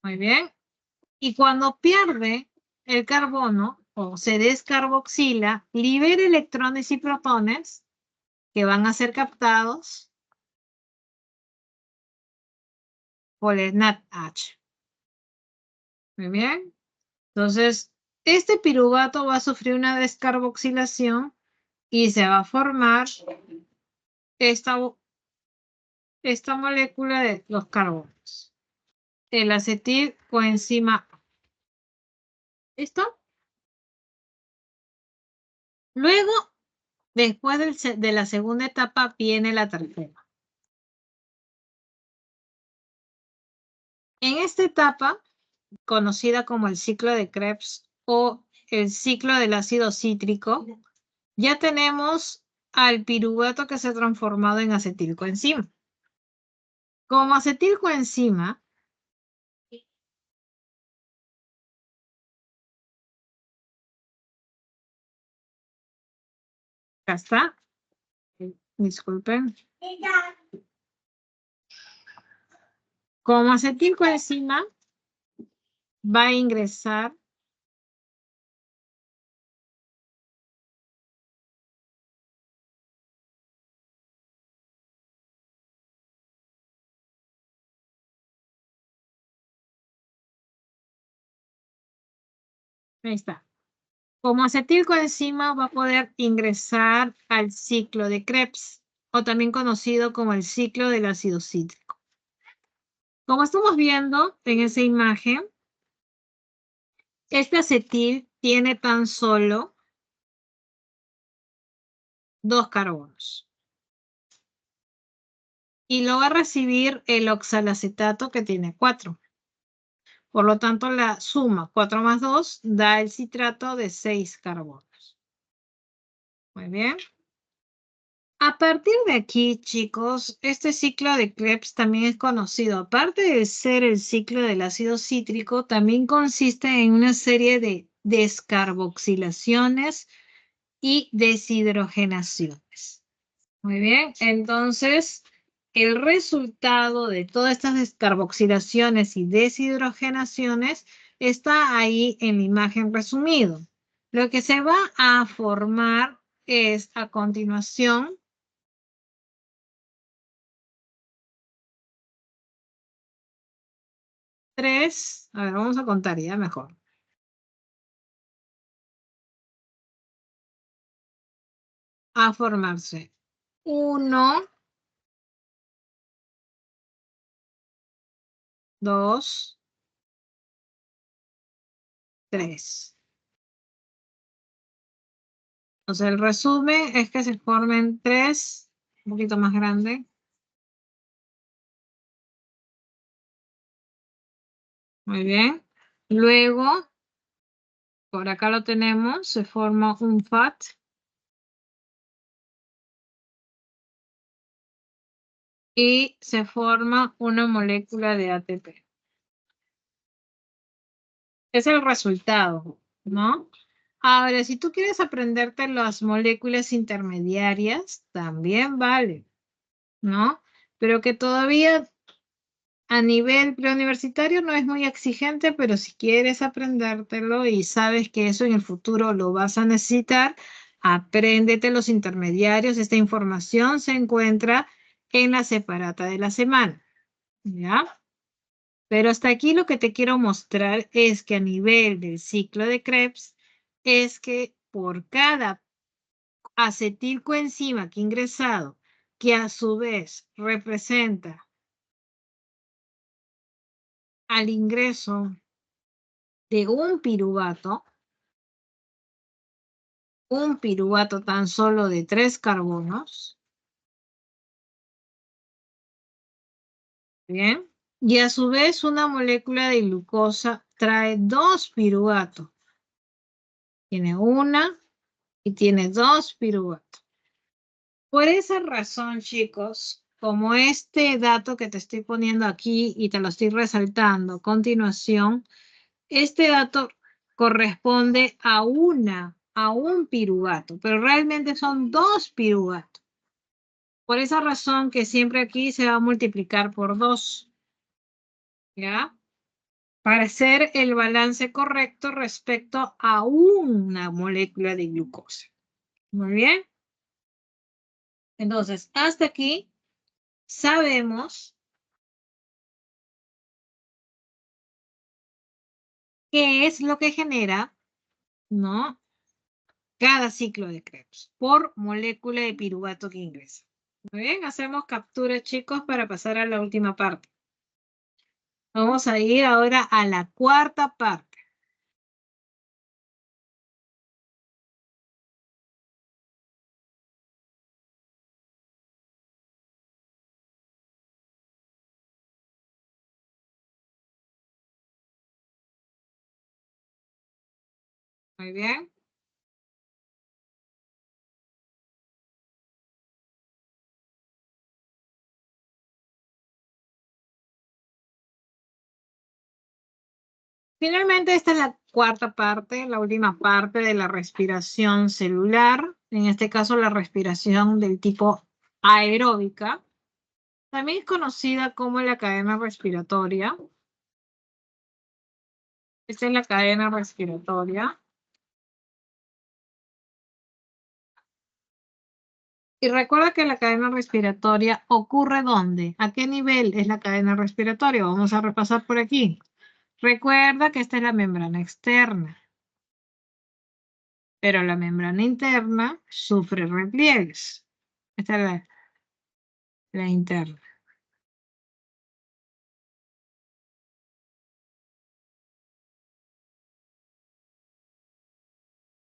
Muy bien. Y cuando pierde el carbono o se descarboxila, libera electrones y protones que van a ser captados por el NADH. Muy bien. Entonces, este piruvato va a sufrir una descarboxilación y se va a formar esta, esta molécula de los carbonos, el acetilcoenzima A. ¿Listo? Luego, después de la segunda etapa, viene la tercera. En esta etapa, conocida como el ciclo de Krebs o el ciclo del ácido cítrico, ya tenemos al piruvato que se ha transformado en acetilcoenzima. Como acetilcoenzima, acá está, disculpen. Como acetilcoenzima va a ingresar ahí está. Como acetilcoenzima va a poder ingresar al ciclo de Krebs, o también conocido como el ciclo del ácido cítrico. Como estamos viendo en esa imagen, este acetil tiene tan solo 2 carbonos. Y lo va a recibir el oxalacetato que tiene 4. Por lo tanto, la suma 4 más 2 da el citrato de 6 carbonos. Muy bien. A partir de aquí, chicos, este ciclo de Krebs también es conocido. Aparte de ser el ciclo del ácido cítrico, también consiste en una serie de descarboxilaciones y deshidrogenaciones. Muy bien, entonces el resultado de todas estas descarboxilaciones y deshidrogenaciones está ahí en la imagen resumido. Lo que se va a formar es a continuación tres, a ver, vamos a contar ya mejor. A formarse uno, dos, tres. Entonces el resumen es que se formen tres, un poquito más grande. Muy bien. Luego, por acá lo tenemos, se forma un FAT. Y se forma una molécula de ATP. Es el resultado, ¿no? Ahora, si tú quieres aprenderte las moléculas intermediarias, también vale, ¿no? Pero que todavía a nivel preuniversitario no es muy exigente, pero si quieres aprendértelo y sabes que eso en el futuro lo vas a necesitar, apréndete los intermediarios. Esta información se encuentra en la separata de la semana, ¿ya? Pero hasta aquí lo que te quiero mostrar es que a nivel del ciclo de Krebs es que por cada acetilcoenzima que ha ingresado, que a su vez representa al ingreso de un piruvato tan solo de 3 carbonos, ¿bien? Y a su vez una molécula de glucosa trae 2 piruvatos. Tiene una y tiene 2 piruvatos. Por esa razón, chicos, como este dato que te estoy poniendo aquí y te lo estoy resaltando a continuación, este dato corresponde a un piruvato, pero realmente son 2 piruvatos. Por esa razón que siempre aquí se va a multiplicar por 2, ¿ya? Para hacer el balance correcto respecto a una molécula de glucosa. Muy bien. Entonces, hasta aquí sabemos qué es lo que genera, ¿no? Cada ciclo de Krebs por molécula de piruvato que ingresa. Muy bien, hacemos captura, chicos, para pasar a la última parte. Vamos a ir ahora a la cuarta parte. Muy bien. Finalmente, esta es la cuarta parte, la última parte de la respiración celular, en este caso la respiración del tipo aeróbica, también es conocida como la cadena respiratoria. Esta es la cadena respiratoria. Y recuerda que la cadena respiratoria ocurre ¿dónde? ¿A qué nivel es la cadena respiratoria? Vamos a repasar por aquí. Recuerda que esta es la membrana externa, pero la membrana interna sufre repliegues. Esta es la interna.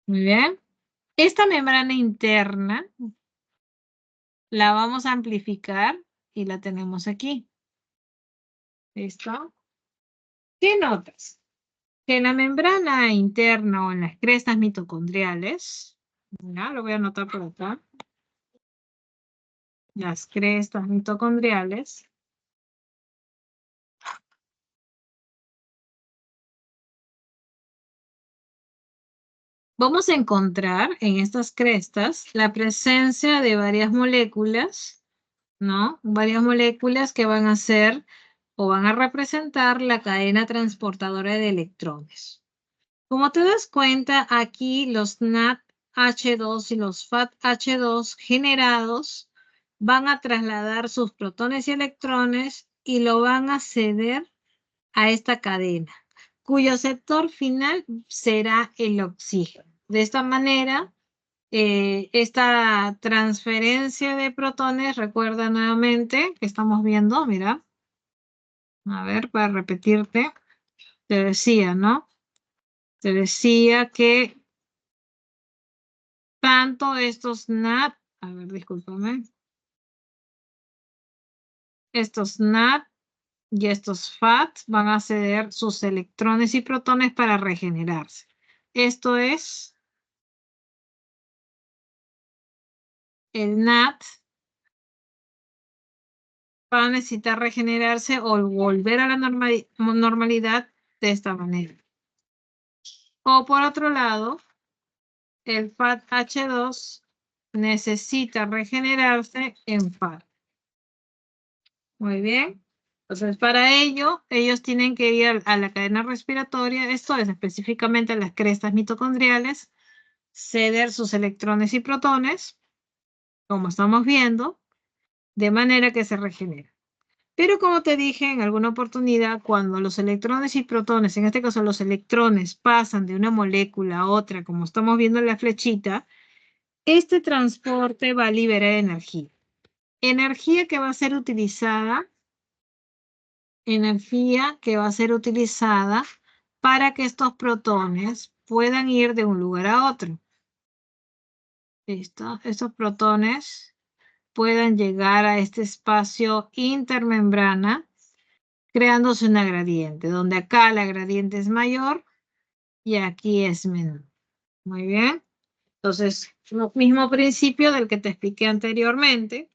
Muy bien. Esta membrana interna la vamos a amplificar y la tenemos aquí. ¿Listo? ¿Qué notas? Que en la membrana interna o en las crestas mitocondriales, ya lo voy a anotar por acá, las crestas mitocondriales, vamos a encontrar en estas crestas la presencia de varias moléculas, ¿no? Varias moléculas que van a ser o van a representar la cadena transportadora de electrones. Como te das cuenta, aquí los NADH2 y los FADH2 generados van a trasladar sus protones y electrones y lo van a ceder a esta cadena, cuyo sector final será el oxígeno. De esta manera, esta transferencia de protones, recuerda nuevamente que estamos viendo, mira, a ver, para repetirte, te decía, ¿no? Te decía que tanto estos NAD, a ver, discúlpame, estos NAD y estos FAT van a ceder sus electrones y protones para regenerarse. Esto es el NAD va a necesitar regenerarse o volver a la normalidad de esta manera. O por otro lado, el FAT-H2 necesita regenerarse en FAT. Muy bien. Entonces, para ello, ellos tienen que ir a la cadena respiratoria, esto es específicamente a las crestas mitocondriales, ceder sus electrones y protones, como estamos viendo, de manera que se regenera. Pero como te dije en alguna oportunidad, cuando los electrones y protones, en este caso los electrones, pasan de una molécula a otra, como estamos viendo en la flechita, este transporte va a liberar energía. Energía que va a ser utilizada para que estos protones puedan ir de un lugar a otro. ¿Listo? Estos protones puedan llegar a este espacio intermembrana creándose una gradiente, donde acá la gradiente es mayor y aquí es menor. Muy bien. Entonces, mismo principio del que te expliqué anteriormente.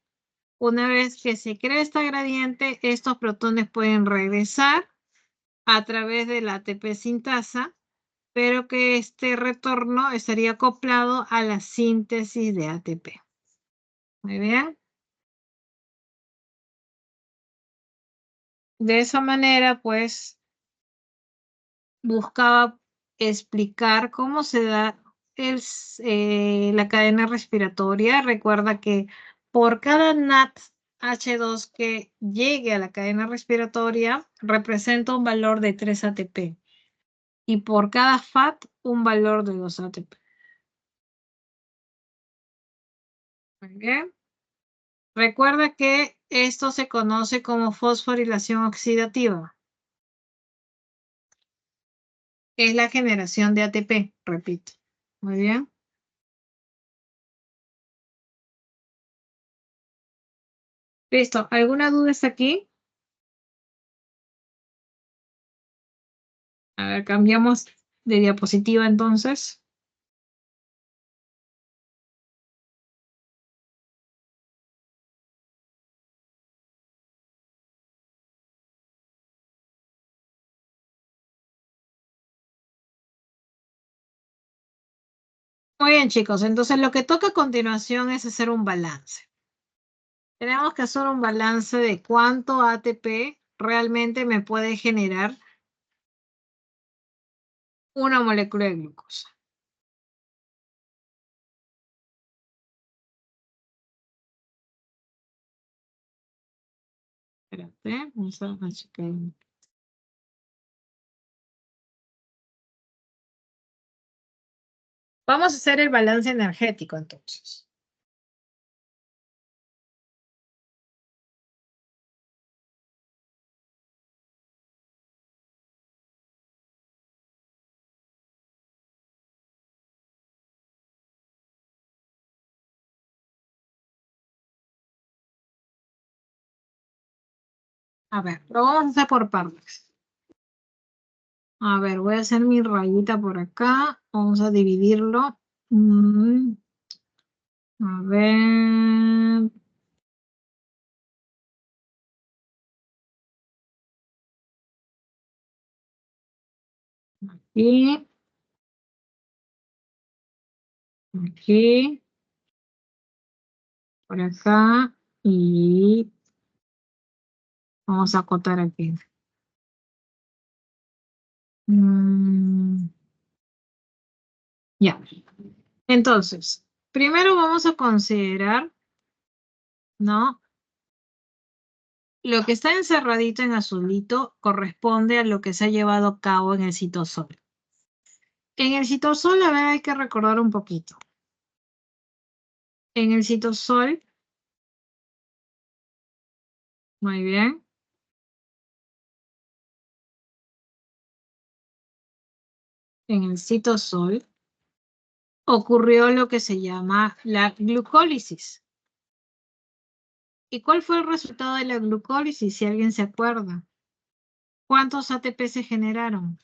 Una vez que se crea esta gradiente, estos protones pueden regresar a través de la ATP sintasa, pero que este retorno estaría acoplado a la síntesis de ATP. Muy bien. De esa manera, pues, buscaba explicar cómo se da la cadena respiratoria. Recuerda que por cada NADH2 que llegue a la cadena respiratoria, representa un valor de 3 ATP. Y por cada FAT, un valor de 2 ATP. Muy bien. Recuerda que esto se conoce como fosforilación oxidativa. Es la generación de ATP, repito. Muy bien. Listo. ¿Alguna duda hasta aquí? A ver, cambiamos de diapositiva entonces. Muy bien, chicos. Entonces, lo que toca a continuación es hacer un balance. Tenemos que hacer un balance de cuánto ATP realmente me puede generar una molécula de glucosa. Espérate, vamos a checar. Vamos a hacer el balance energético entonces. A ver, lo vamos a hacer por partes. A ver, voy a hacer mi rayita por acá. Vamos a dividirlo. A ver. Aquí. Aquí. Por acá. Y vamos a acotar aquí. Ya. Entonces, primero vamos a considerar, ¿no? Lo que está encerradito en azulito corresponde a lo que se ha llevado a cabo en el citosol. En el citosol, a ver, hay que recordar un poquito. En el citosol, muy bien. En el citosol ocurrió lo que se llama la glucólisis. ¿Y cuál fue el resultado de la glucólisis, si alguien se acuerda? ¿Cuántos ATP se generaron?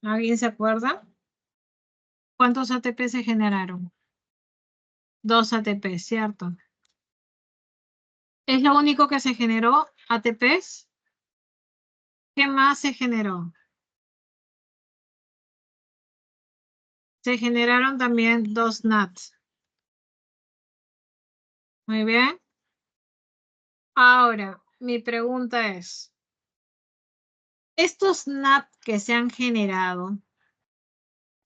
¿Alguien se acuerda? ¿Cuántos ATP se generaron? 2 ATP, ¿cierto? ¿Es lo único que se generó, ATPs? ¿Qué más se generó? Se generaron también 2 NATs. Muy bien. Ahora, mi pregunta es, estos NAT que se han generado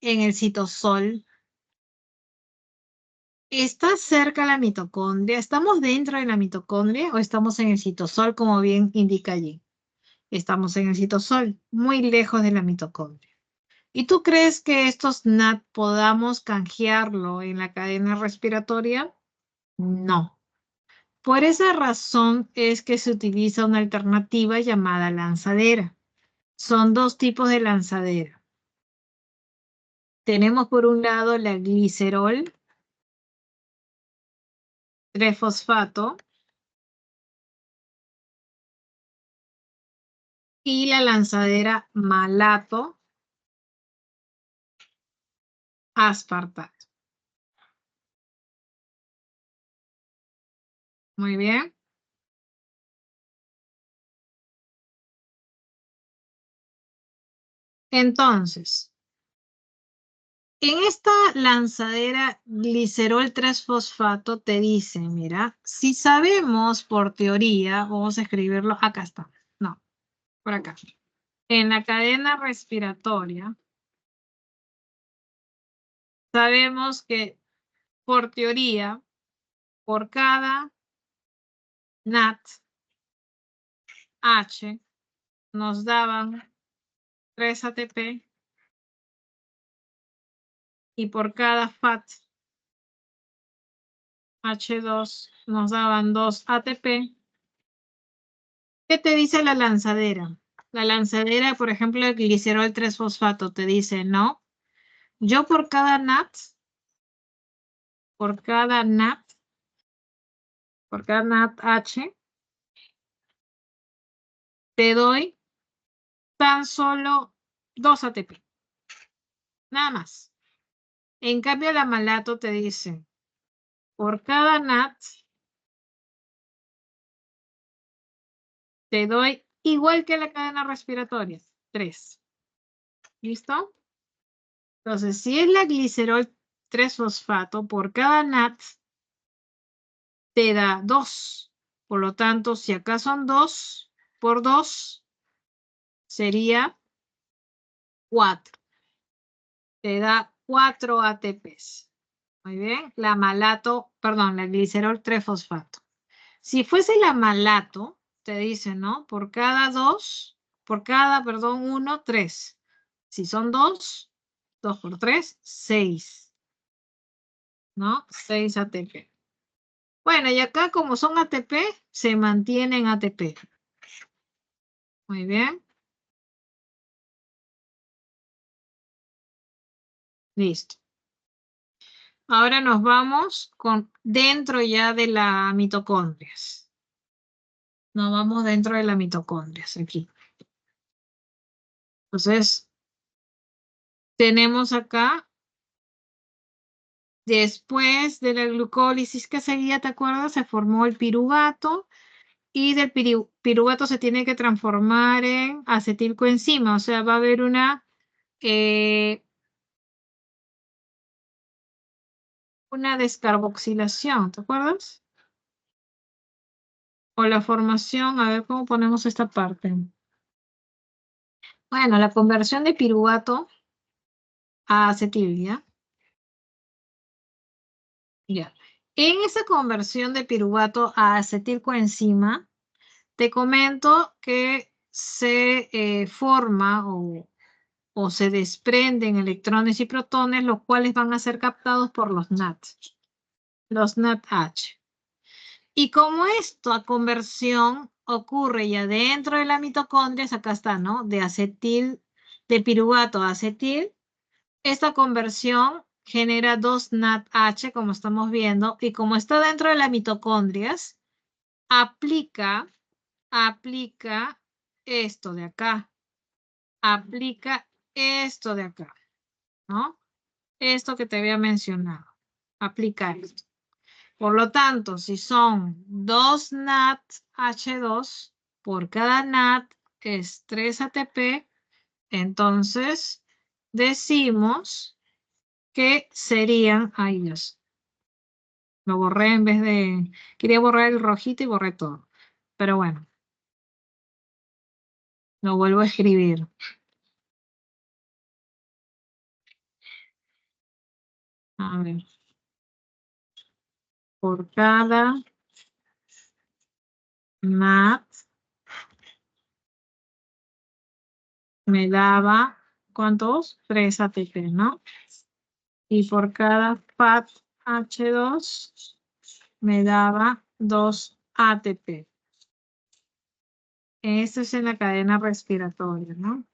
en el citosol, ¿está cerca la mitocondria? ¿Estamos dentro de la mitocondria o estamos en el citosol, como bien indica allí? Estamos en el citosol, muy lejos de la mitocondria. ¿Y tú crees que estos NAT podamos canjearlo en la cadena respiratoria? No. Por esa razón es que se utiliza una alternativa llamada lanzadera. Son dos tipos de lanzadera. Tenemos por un lado la glicerol 3-fosfato y la lanzadera malato aspartato. Muy bien. Entonces, en esta lanzadera glicerol 3-fosfato te dice, mira, si sabemos por teoría, vamos a escribirlo, acá está, no, por acá. En la cadena respiratoria, sabemos que por teoría, por cada NAT H nos daban 3 ATP y por cada FAT H2 nos daban 2 ATP. ¿Qué te dice la lanzadera? La lanzadera, por ejemplo, el glicerol 3-fosfato te dice, no, yo por cada NAT por cada NAT, por cada NADH, te doy tan solo 2 ATP. Nada más. En cambio, la malato te dice, por cada NAT, te doy igual que la cadena respiratoria, 3. ¿Listo? Entonces, si es la glicerol 3-fosfato, por cada NAT te da 2. Por lo tanto, si acá son 2 por 2, sería 4. Te da 4 ATPs. Muy bien. La malato, perdón, la glicerol 3-fosfato. Si fuese la malato, te dice, ¿no? Por cada 1, 3. Si son 2, 2 por 3, 6. ¿No? 6 ATP. Bueno, y acá como son ATP, se mantienen ATP. Muy bien. Listo. Ahora nos vamos con dentro ya de la mitocondrias. Nos vamos dentro de la mitocondrias aquí. Entonces, tenemos acá, después de la glucólisis que seguía, ¿te acuerdas? Se formó el piruvato y del piruvato se tiene que transformar en acetilcoenzima. O sea, va a haber una descarboxilación, ¿te acuerdas? O la formación, a ver cómo ponemos esta parte. Bueno, la conversión de piruvato a acetil, ¿ya? Ya. En esa conversión de piruvato a acetilcoenzima, te comento que se forma o se desprenden electrones y protones, los cuales van a ser captados por los NADH. Y como esta conversión ocurre ya dentro de la mitocondria, acá está, ¿no? De piruvato a acetil, esta conversión genera 2 NADH, como estamos viendo, y como está dentro de las mitocondrias, aplica esto de acá, aplica esto de acá, ¿no? Esto que te había mencionado, aplica esto. Por lo tanto, si son 2 NADH2, por cada NAD es 3 ATP, entonces decimos que serían, ay Dios, lo borré en vez de, quería borrar el rojito y borré todo. Pero bueno, lo vuelvo a escribir. A ver, por cada NAD me daba, ¿cuántos? 3 ATP, ¿no? Y por cada FADH2 me daba 2 ATP. Esto es en la cadena respiratoria, ¿no?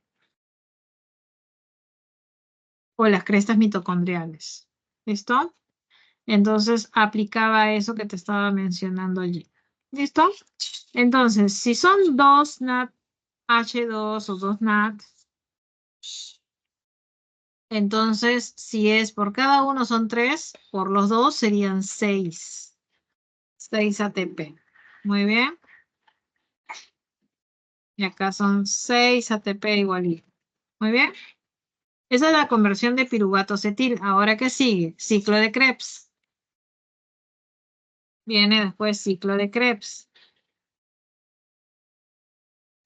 O las crestas mitocondriales. ¿Listo? Entonces aplicaba eso que te estaba mencionando allí. ¿Listo? Entonces, si son 2 NADH2 o 2 NAD, entonces si es por cada uno son 3, por los dos serían 6. 6 ATP. Muy bien. Y acá son 6 ATP igualito. Muy bien. Esa es la conversión de piruvato acetil. Ahora, ¿qué sigue? Ciclo de Krebs. Viene después ciclo de Krebs.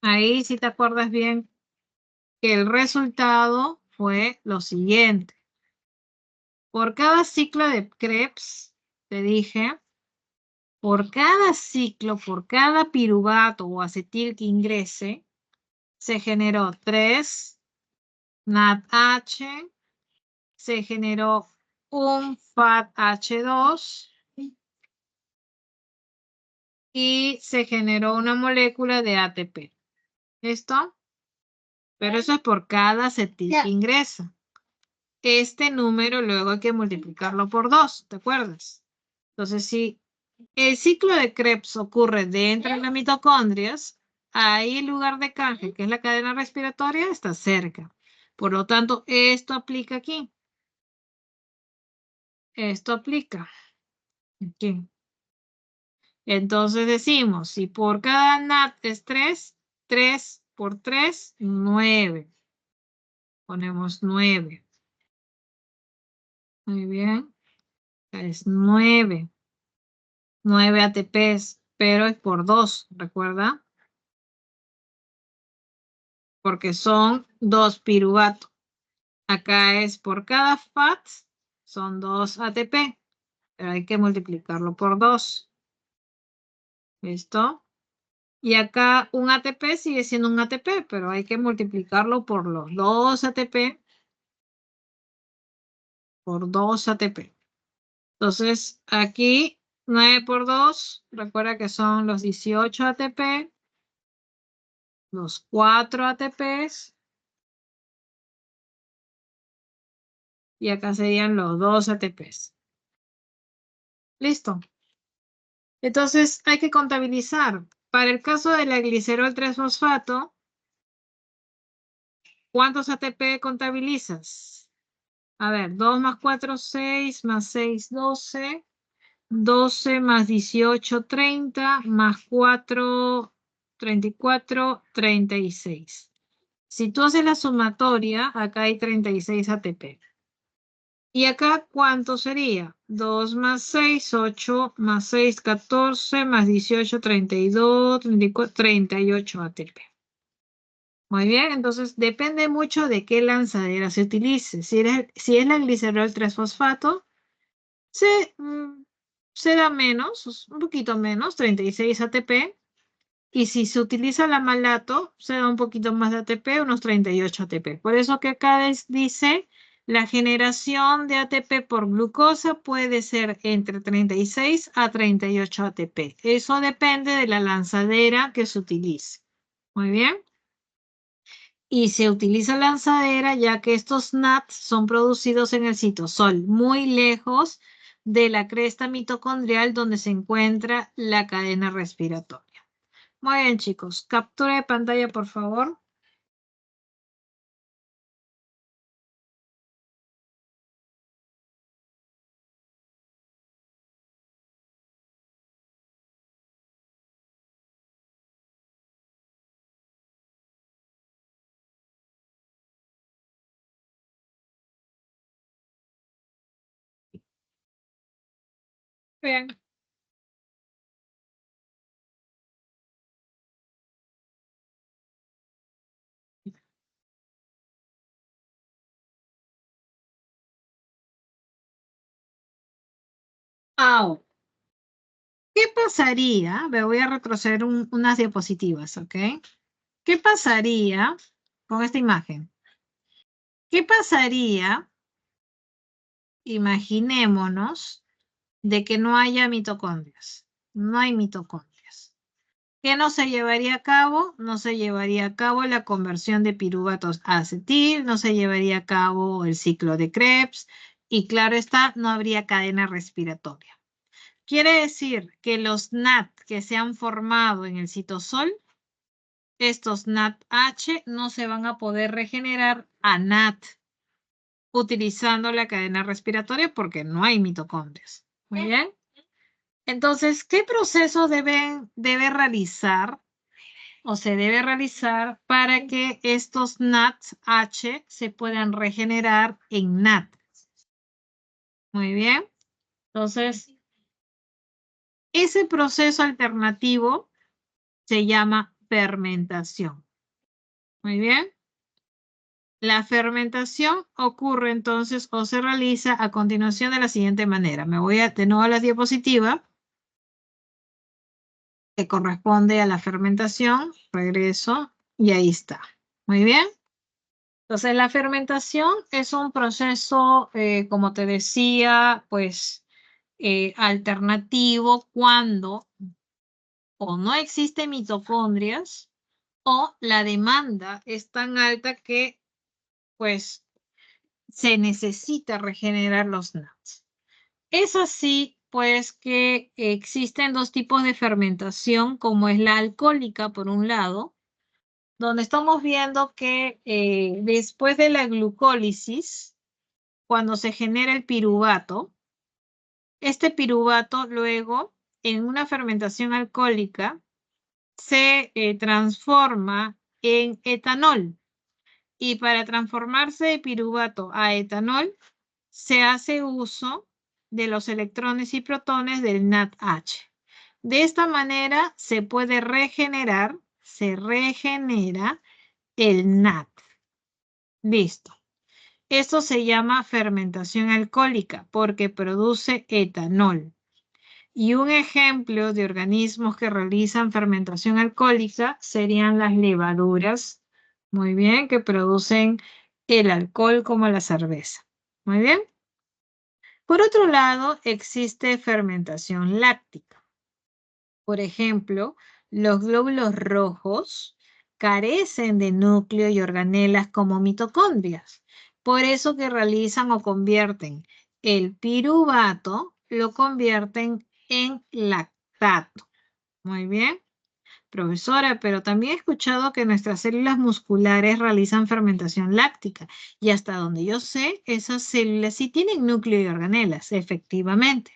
Ahí sí te acuerdas bien que el resultado fue lo siguiente. Por cada ciclo de Krebs, te dije, por cada ciclo, por cada piruvato o acetil que ingrese, se generó 3 NADH, se generó un FADH2 y se generó una molécula de ATP. ¿Listo? Pero eso es por cada acetil que ingresa. este número luego hay que multiplicarlo por 2, ¿te acuerdas? Entonces, si el ciclo de Krebs ocurre dentro de las mitocondrias, ahí el lugar de canje, que es la cadena respiratoria, está cerca. Por lo tanto, esto aplica aquí. Esto aplica aquí. Entonces decimos, si por cada NAT es 3, 3 por 3, 9. Ponemos 9. Muy bien. Es 9. 9 ATPs, pero es por 2, ¿recuerda? Porque son 2 piruvato. Acá es por cada FAT, son 2 ATP, pero hay que multiplicarlo por 2. ¿Listo? Y acá un ATP sigue siendo un ATP, pero hay que multiplicarlo por los 2 ATP, por 2 ATP. Entonces, aquí 9 por 2, recuerda que son los 18 ATP, los 4 ATPs, y acá serían los 2 ATPs. Listo. Entonces, hay que contabilizar. Para el caso de la glicerol 3-fosfato, ¿cuántos ATP contabilizas? A ver, 2 más 4, 6, más 6, 12. 12 más 18, 30, más 4, 34, 36. Si tú haces la sumatoria, acá hay 36 ATP. ¿Y acá cuánto sería? 2 más 6, 8, más 6, 14, más 18, 32, 34, 38 ATP. Muy bien, entonces depende mucho de qué lanzadera se utilice. Si es la glicerol 3-fosfato, se da menos, un poquito menos, 36 ATP. Y si se utiliza la malato, se da un poquito más de ATP, unos 38 ATP. Por eso que acá dice, la generación de ATP por glucosa puede ser entre 36 a 38 ATP. Eso depende de la lanzadera que se utilice. Muy bien. Y se utiliza lanzadera ya que estos NAT son producidos en el citosol, muy lejos de la cresta mitocondrial donde se encuentra la cadena respiratoria. Muy bien, chicos. Captura de pantalla, por favor. Bien. Ahora, ¿qué pasaría? Me voy a retroceder unas diapositivas, ¿ok? ¿Qué pasaría con esta imagen? ¿Qué pasaría? Imaginémonos de que no haya mitocondrias. No hay mitocondrias. ¿Qué no se llevaría a cabo? No se llevaría a cabo la conversión de piruvatos a acetil, no se llevaría a cabo el ciclo de Krebs y claro está, no habría cadena respiratoria. Quiere decir que los NAT que se han formado en el citosol, estos NAT-H no se van a poder regenerar a NAT utilizando la cadena respiratoria porque no hay mitocondrias. Muy bien. Entonces, ¿qué proceso debe realizar o se debe realizar para que estos NAT-H se puedan regenerar en NAT? Muy bien. Entonces, ese proceso alternativo se llama fermentación. Muy bien. La fermentación ocurre entonces o se realiza a continuación de la siguiente manera. Me voy de nuevo a la diapositiva que corresponde a la fermentación. Regreso y ahí está. Muy bien. Entonces, la fermentación es un proceso, como te decía, pues alternativo cuando o no existen mitocondrias o la demanda es tan alta que, pues, se necesita regenerar los NADs. Es así, pues, que existen dos tipos de fermentación, como es la alcohólica, por un lado, donde estamos viendo que después de la glucólisis, cuando se genera el piruvato, este piruvato luego, en una fermentación alcohólica, se transforma en etanol. Y para transformarse de piruvato a etanol, se hace uso de los electrones y protones del NADH. De esta manera se puede regenerar, se regenera el NAD. Listo. Esto se llama fermentación alcohólica porque produce etanol. Y un ejemplo de organismos que realizan fermentación alcohólica serían las levaduras, muy bien, que producen el alcohol como la cerveza. Muy bien. Por otro lado, existe fermentación láctica. Por ejemplo, los glóbulos rojos carecen de núcleo y organelas como mitocondrias. Por eso que realizan o convierten el piruvato, lo convierten en lactato. Muy bien, profesora, pero también he escuchado que nuestras células musculares realizan fermentación láctica y hasta donde yo sé, esas células sí tienen núcleo y organelas, efectivamente.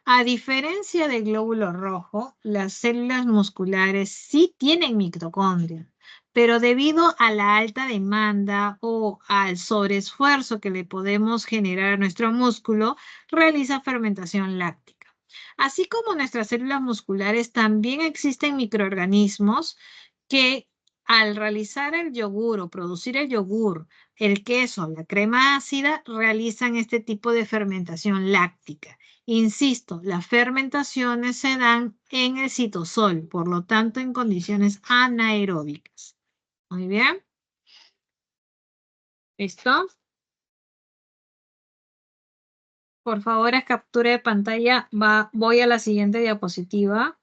A diferencia del glóbulo rojo, las células musculares sí tienen mitocondria, pero debido a la alta demanda o al sobreesfuerzo que le podemos generar a nuestro músculo, realiza fermentación láctica. Así como nuestras células musculares, también existen microorganismos que al realizar el yogur o producir el yogur, el queso, la crema ácida, realizan este tipo de fermentación láctica. Insisto, las fermentaciones se dan en el citosol, por lo tanto en condiciones anaeróbicas. Muy bien. ¿Listo? Por favor, haz captura de pantalla. Voy a la siguiente diapositiva.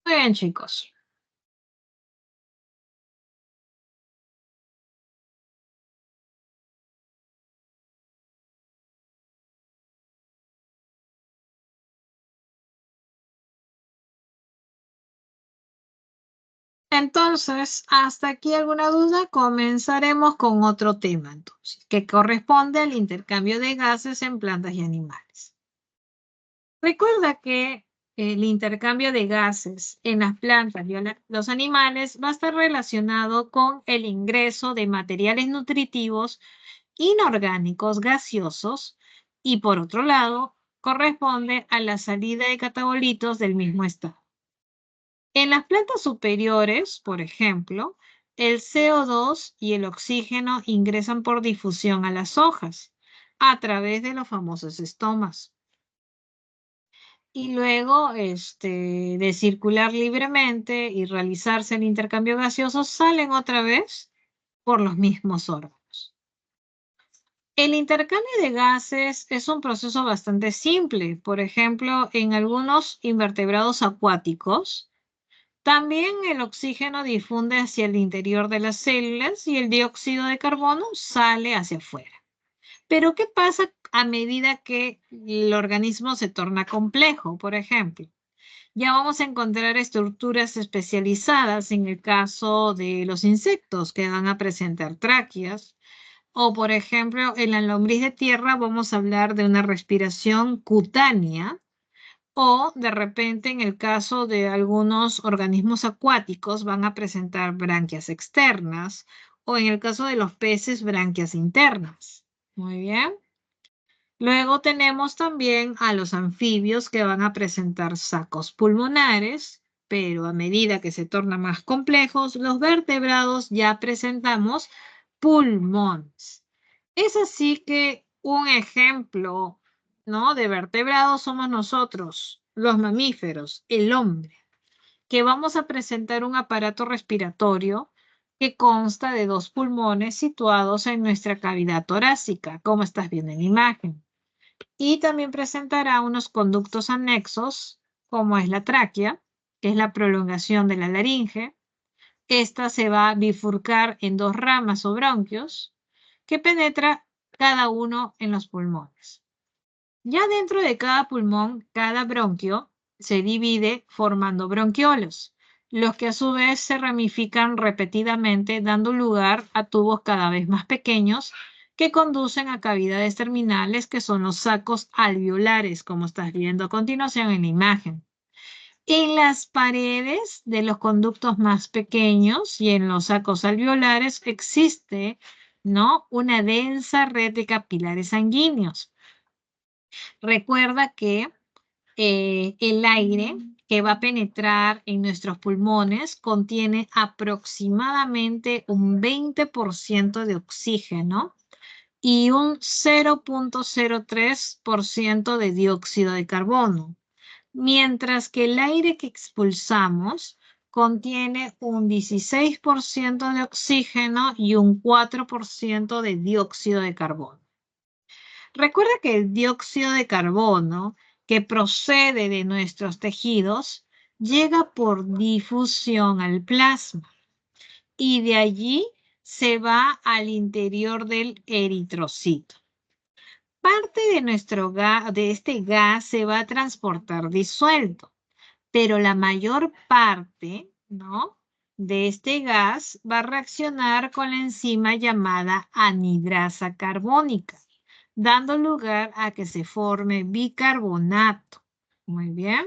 Muy bien, chicos. Entonces, ¿hasta aquí alguna duda? Comenzaremos con otro tema, entonces, que corresponde al intercambio de gases en plantas y animales. Recuerda que el intercambio de gases en las plantas y los animales va a estar relacionado con el ingreso de materiales nutritivos inorgánicos gaseosos y por otro lado, corresponde a la salida de catabolitos del mismo estado. En las plantas superiores, por ejemplo, el CO2 y el oxígeno ingresan por difusión a las hojas a través de los famosos estomas. Y luego, de circular libremente y realizarse el intercambio gaseoso, salen otra vez por los mismos órganos. El intercambio de gases es un proceso bastante simple. Por ejemplo, en algunos invertebrados acuáticos, también el oxígeno difunde hacia el interior de las células y el dióxido de carbono sale hacia afuera. Pero, ¿qué pasa a medida que el organismo se torna complejo? Por ejemplo, ya vamos a encontrar estructuras especializadas en el caso de los insectos que van a presentar tráqueas. O, por ejemplo, en la lombriz de tierra vamos a hablar de una respiración cutánea. O de repente, en el caso de algunos organismos acuáticos, van a presentar branquias externas. O en el caso de los peces, branquias internas. Muy bien. Luego tenemos también a los anfibios que van a presentar sacos pulmonares, pero a medida que se tornan más complejos, los vertebrados ya presentamos pulmones. Es así que un ejemplo, ¿no?, de vertebrados somos nosotros, los mamíferos, el hombre, que vamos a presentar un aparato respiratorio que consta de dos pulmones situados en nuestra cavidad torácica, como estás viendo en la imagen. Y también presentará unos conductos anexos, como es la tráquea, que es la prolongación de la laringe. Esta se va a bifurcar en dos ramas o bronquios que penetra cada uno en los pulmones. Ya dentro de cada pulmón, cada bronquio se divide formando bronquiolos, los que a su vez se ramifican repetidamente, dando lugar a tubos cada vez más pequeños que conducen a cavidades terminales que son los sacos alveolares, como estás viendo a continuación en la imagen. En las paredes de los conductos más pequeños y en los sacos alveolares existe, ¿no?, una densa red de capilares sanguíneos. Recuerda que el aire que va a penetrar en nuestros pulmones contiene aproximadamente un 20% de oxígeno y un 0.03% de dióxido de carbono, mientras que el aire que expulsamos contiene un 16% de oxígeno y un 4% de dióxido de carbono. Recuerda que el dióxido de carbono que procede de nuestros tejidos llega por difusión al plasma y de allí se va al interior del eritrocito. Parte de este gas se va a transportar disuelto, pero la mayor parte, ¿no?, de este gas va a reaccionar con la enzima llamada anhidrasa carbónica, dando lugar a que se forme bicarbonato. Muy bien.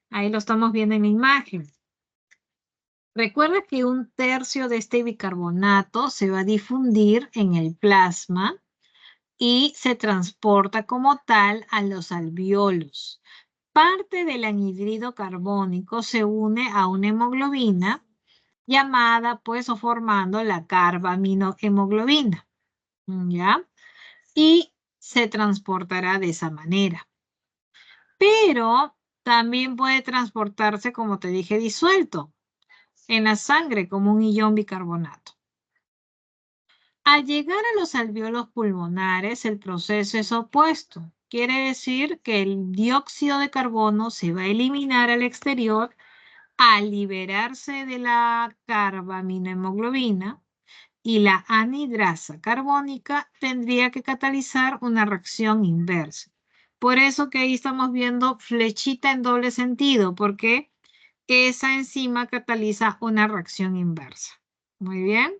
Ahí lo estamos viendo en la imagen. Recuerda que un tercio de este bicarbonato se va a difundir en el plasma y se transporta como tal a los alveolos. Parte del anhídrido carbónico se une a una hemoglobina llamada, pues, o formando la carbaminohemoglobina. ¿Ya? Y se transportará de esa manera. Pero también puede transportarse, como te dije, disuelto en la sangre como un ion bicarbonato. Al llegar a los alvéolos pulmonares, el proceso es opuesto. Quiere decir que el dióxido de carbono se va a eliminar al exterior al liberarse de la carbaminohemoglobina y la anhidrasa carbónica tendría que catalizar una reacción inversa. Por eso que ahí estamos viendo flechita en doble sentido, porque esa enzima cataliza una reacción inversa. Muy bien.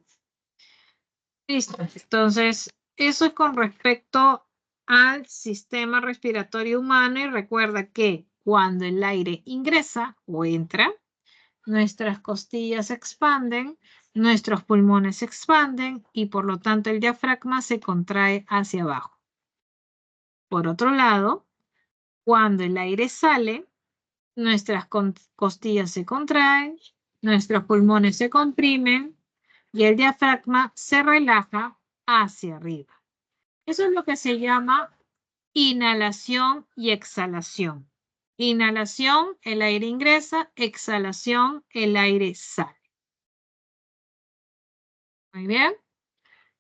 Listo. Entonces, eso es con respecto al sistema respiratorio humano y recuerda que cuando el aire ingresa o entra, nuestras costillas se expanden, nuestros pulmones se expanden y por lo tanto el diafragma se contrae hacia abajo. Por otro lado, cuando el aire sale, nuestras costillas se contraen, nuestros pulmones se comprimen y el diafragma se relaja hacia arriba. Eso es lo que se llama inhalación y exhalación. Inhalación, el aire ingresa, exhalación, el aire sale. Muy bien.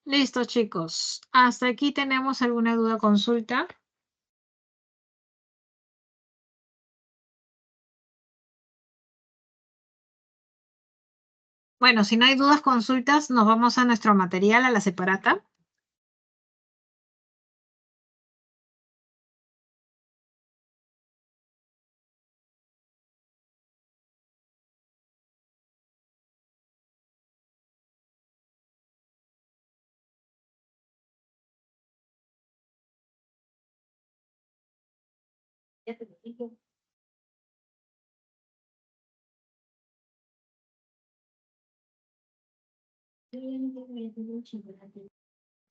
Listo, chicos. ¿Hasta aquí tenemos alguna duda o consulta? Bueno, si no hay dudas, consultas, nos vamos a nuestro material, a la separata.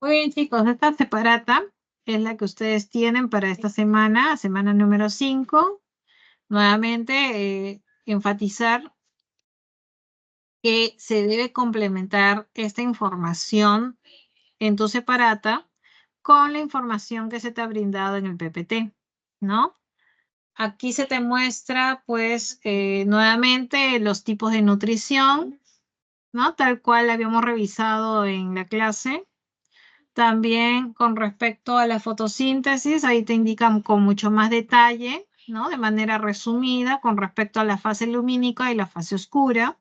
Muy bien, chicos, esta separata es la que ustedes tienen para esta semana, semana número 5. Nuevamente, enfatizar que se debe complementar esta información en tu separata con la información que se te ha brindado en el PPT, ¿no? Aquí se te muestra, pues, nuevamente los tipos de nutrición, ¿no? Tal cual habíamos revisado en la clase. También con respecto a la fotosíntesis, ahí te indican con mucho más detalle, ¿no? De manera resumida, con respecto a la fase lumínica y la fase oscura.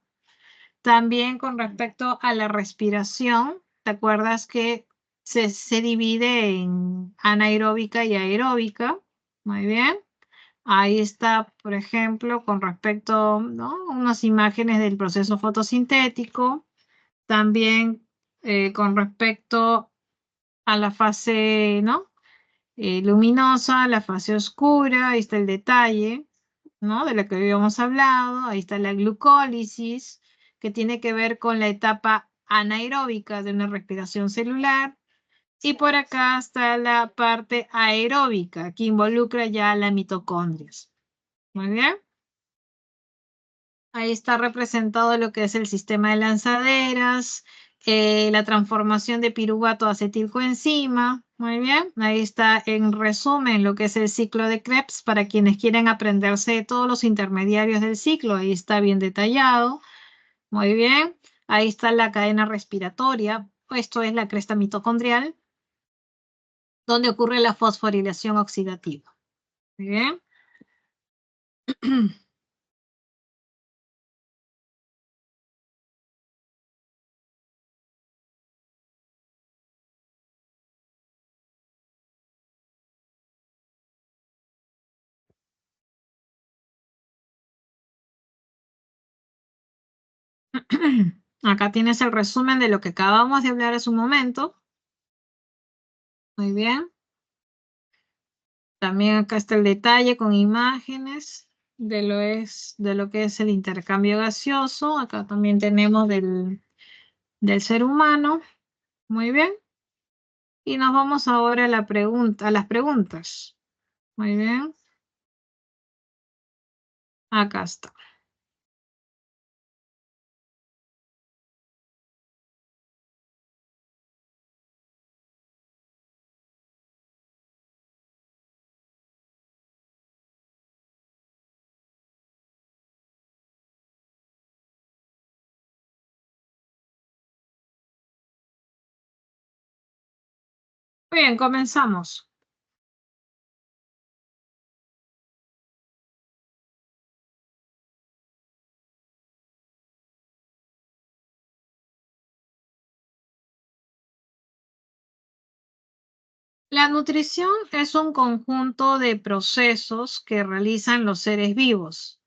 También con respecto a la respiración, ¿te acuerdas que se divide en anaeróbica y aeróbica? Muy bien. Ahí está, por ejemplo, con respecto, ¿no? Unas imágenes del proceso fotosintético. También con respecto a la fase, ¿no? Luminosa, la fase oscura, ahí está el detalle, ¿no? De lo que habíamos hablado. Ahí está la glucólisis, que tiene que ver con la etapa anaeróbica de una respiración celular. Y por acá está la parte aeróbica, que involucra ya la mitocondrias. Muy bien. Ahí está representado lo que es el sistema de lanzaderas, la transformación de piruvato a acetilcoenzima. Muy bien. Ahí está en resumen lo que es el ciclo de Krebs para quienes quieren aprenderse todos los intermediarios del ciclo. Ahí está bien detallado. Muy bien. Ahí está la cadena respiratoria. Esto es la cresta mitocondrial, donde ocurre la fosforilación oxidativa. Muy bien. Acá tienes el resumen de lo que acabamos de hablar hace un momento. Muy bien. También acá está el detalle con imágenes de lo que es el intercambio gaseoso. Acá también tenemos del ser humano. Muy bien. Y nos vamos ahora a a las preguntas. Muy bien. Acá está. Muy bien, comenzamos. La nutrición es un conjunto de procesos que realizan los seres vivos,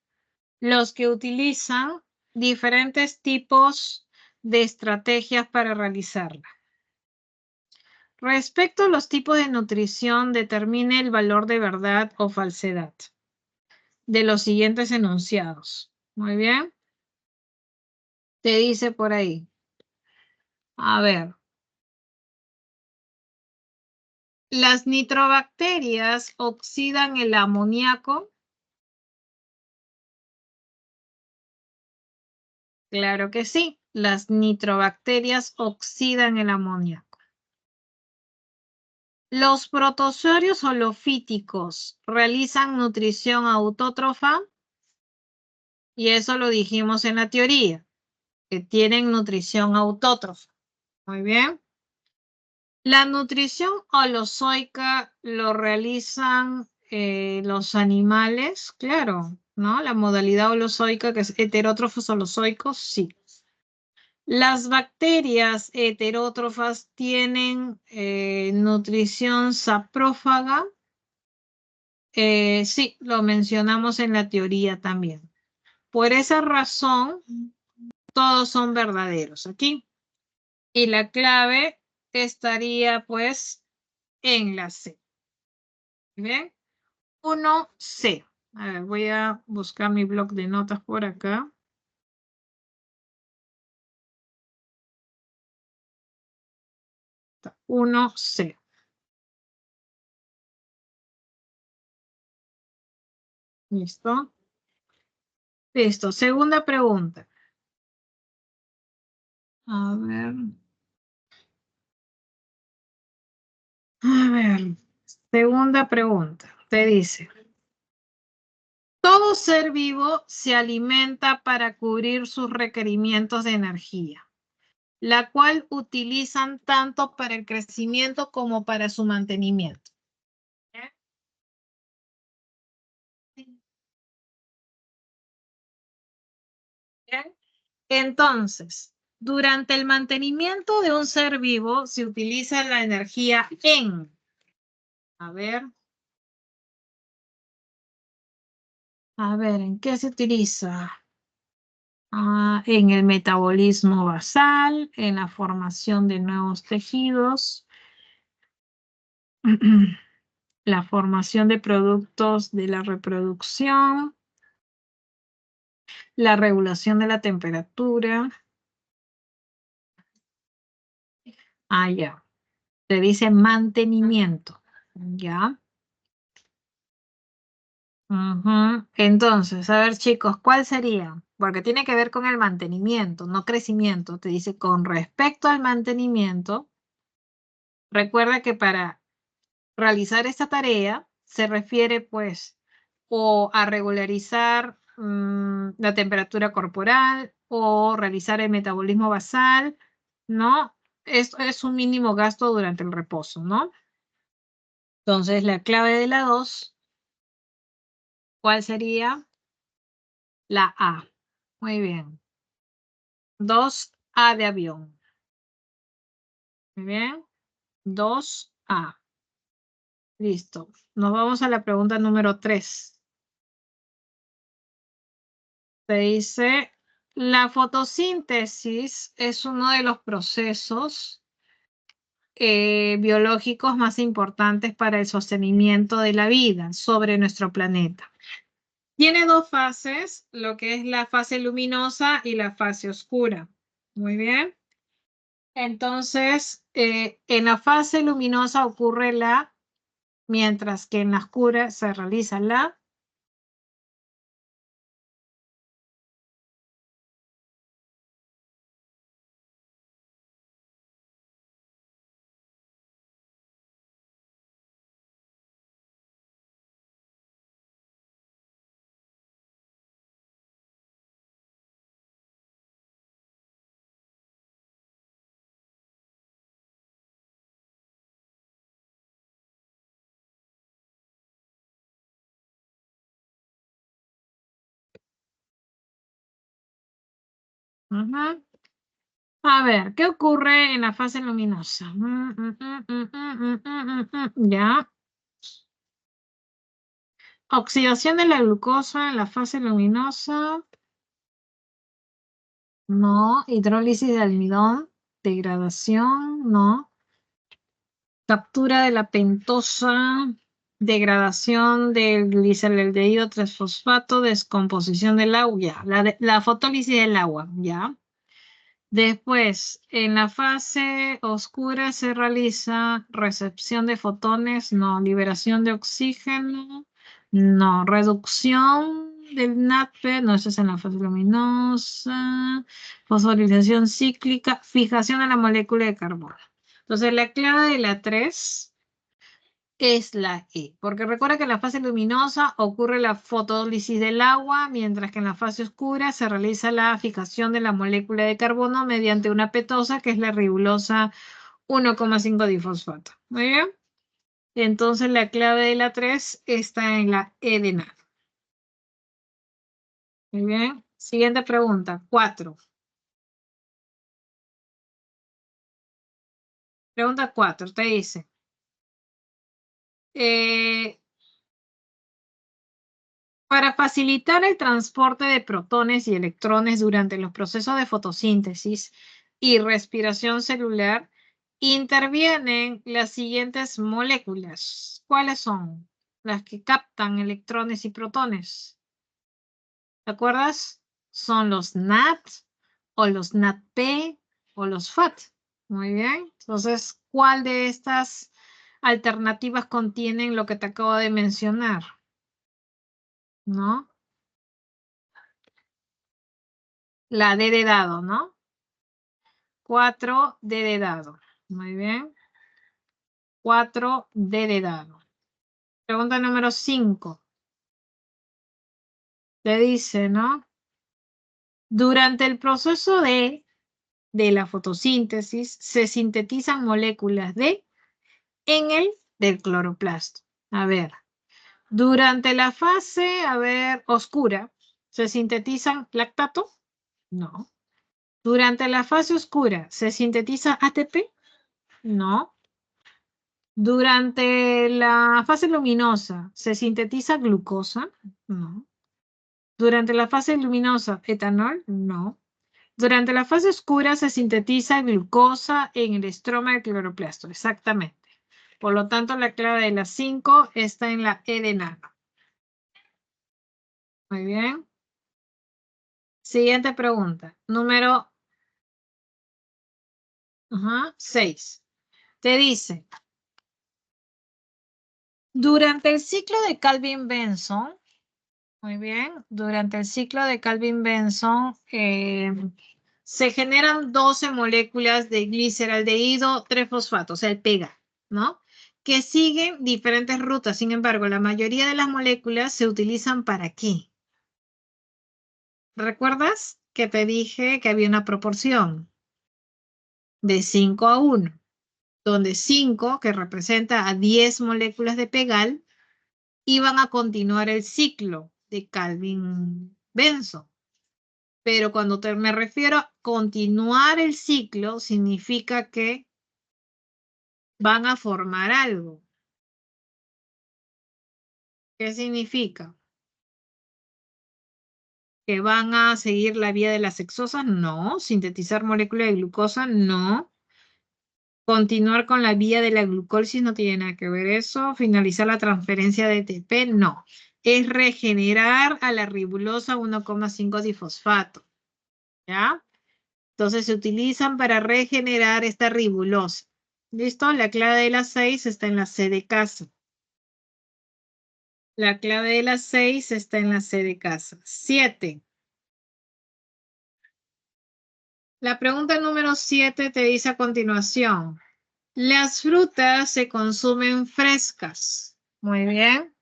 los que utilizan diferentes tipos de estrategias para realizarla. Respecto a los tipos de nutrición, determine el valor de verdad o falsedad de los siguientes enunciados. Muy bien. Te dice por ahí. A ver. Las nitrobacterias oxidan el amoníaco. Claro que sí. Las nitrobacterias oxidan el amoníaco. Los protozoarios holofíticos realizan nutrición autótrofa. Y eso lo dijimos en la teoría, que tienen nutrición autótrofa. Muy bien. La nutrición holozoica lo realizan los animales, claro, ¿no? La modalidad holozoica, que es heterótrofos holozoicos, sí. Las bacterias heterótrofas tienen nutrición saprófaga. Sí, lo mencionamos en la teoría también. Por esa razón, todos son verdaderos aquí. Y la clave estaría pues en la C. ¿Bien? 1C. A ver, voy a buscar mi bloc de notas por acá. Está 1C. ¿Listo? Listo. Segunda pregunta. A ver. A ver. Segunda pregunta. Te dice. Todo ser vivo se alimenta para cubrir sus requerimientos de energía. la cual utilizan tanto para el crecimiento como para su mantenimiento. Bien. Entonces, durante el mantenimiento de un ser vivo se utiliza la energía ¿en qué se utiliza? En el metabolismo basal, en la formación de nuevos tejidos, la formación de productos de la reproducción, la regulación de la temperatura. Ya. Se dice mantenimiento. Ya. Entonces, a ver, chicos, ¿cuál sería? Porque tiene que ver con el mantenimiento, no crecimiento. Te dice con respecto al mantenimiento, recuerda que para realizar esta tarea se refiere pues o a regularizar la temperatura corporal o realizar el metabolismo basal, ¿no? Esto es un mínimo gasto durante el reposo, ¿no? Entonces, la clave de la 2, ¿cuál sería? La A. Muy bien. 2A de avión. Muy bien. 2A. Listo. Nos vamos a la pregunta número 3. Se dice, la fotosíntesis es uno de los procesos biológicos más importantes para el sostenimiento de la vida sobre nuestro planeta. Tiene dos fases, lo que es la fase luminosa y la fase oscura. Muy bien. Entonces, en la fase luminosa ocurre mientras que en la oscura se realiza la. Ajá. A ver, ¿qué ocurre en la fase luminosa? Ya. Oxidación de la glucosa en la fase luminosa. No. Hidrólisis de almidón. Degradación. No. Captura de la pentosa. Degradación del glicaldehído 3-fosfato. Descomposición del agua. Ya. La fotólisis del agua. Ya. Después, en la fase oscura se realiza recepción de fotones, no, liberación de oxígeno, no, reducción del NADP, no, eso es en la fase luminosa, fosforilación cíclica, fijación de la molécula de carbono. Entonces, la clave de la 3 es la E, porque recuerda que en la fase luminosa ocurre la fotólisis del agua, mientras que en la fase oscura se realiza la fijación de la molécula de carbono mediante una petosa, que es la ribulosa 1,5-difosfato. Muy bien. Entonces la clave de la 3 está en la E de nada. Muy bien. Siguiente pregunta, 4. Pregunta 4, te dice. Para facilitar el transporte de protones y electrones durante los procesos de fotosíntesis y respiración celular, intervienen las siguientes moléculas. ¿Cuáles son? Las que captan electrones y protones. ¿Te acuerdas? Son los NAT o los NADP o los FAT. Muy bien. Entonces, ¿cuál de estas alternativas contienen lo que te acabo de mencionar? ¿No? La D de dado, ¿no? 4 D de dado. Muy bien. 4 D de dado. Pregunta número 5. Te dice, ¿no? Durante el proceso de de la fotosíntesis se sintetizan moléculas en el del cloroplasto. A ver, durante la fase, oscura, ¿se sintetizan lactato? No. Durante la fase oscura, ¿se sintetiza ATP? No. Durante la fase luminosa, ¿se sintetiza glucosa? No. Durante la fase luminosa, etanol? No. Durante la fase oscura se sintetiza glucosa en el estroma del cloroplasto, exactamente. Por lo tanto, la clave de las 5 está en la E de enano. Muy bien. Siguiente pregunta. Número 6. Te dice, durante el ciclo de Calvin-Benson, muy bien, durante el ciclo de Calvin-Benson se generan 12 moléculas de gliceraldehído 3-fosfato, o sea, el PEGA, ¿no? Que siguen diferentes rutas. Sin embargo, la mayoría de las moléculas se utilizan ¿para qué? ¿Recuerdas que te dije que había una proporción de 5-1, donde 5, que representa a 10 moléculas de Pegal, iban a continuar el ciclo de Calvin-Benson? Pero cuando me refiero a continuar el ciclo, significa que van a formar algo. ¿Qué significa? ¿Que van a seguir la vía de las hexosas? No. ¿Sintetizar moléculas de glucosa? No. ¿Continuar con la vía de la glucólisis? No tiene nada que ver eso. ¿Finalizar la transferencia de ATP? No. Es regenerar a la ribulosa 1,5 difosfato. ¿Ya? Entonces se utilizan para regenerar esta ribulosa. ¿Listo? La clave de las 6 está en la C de casa. La clave de las 6 está en la C de casa. 7. La pregunta número 7 te dice a continuación. Las frutas se consumen frescas. Muy bien.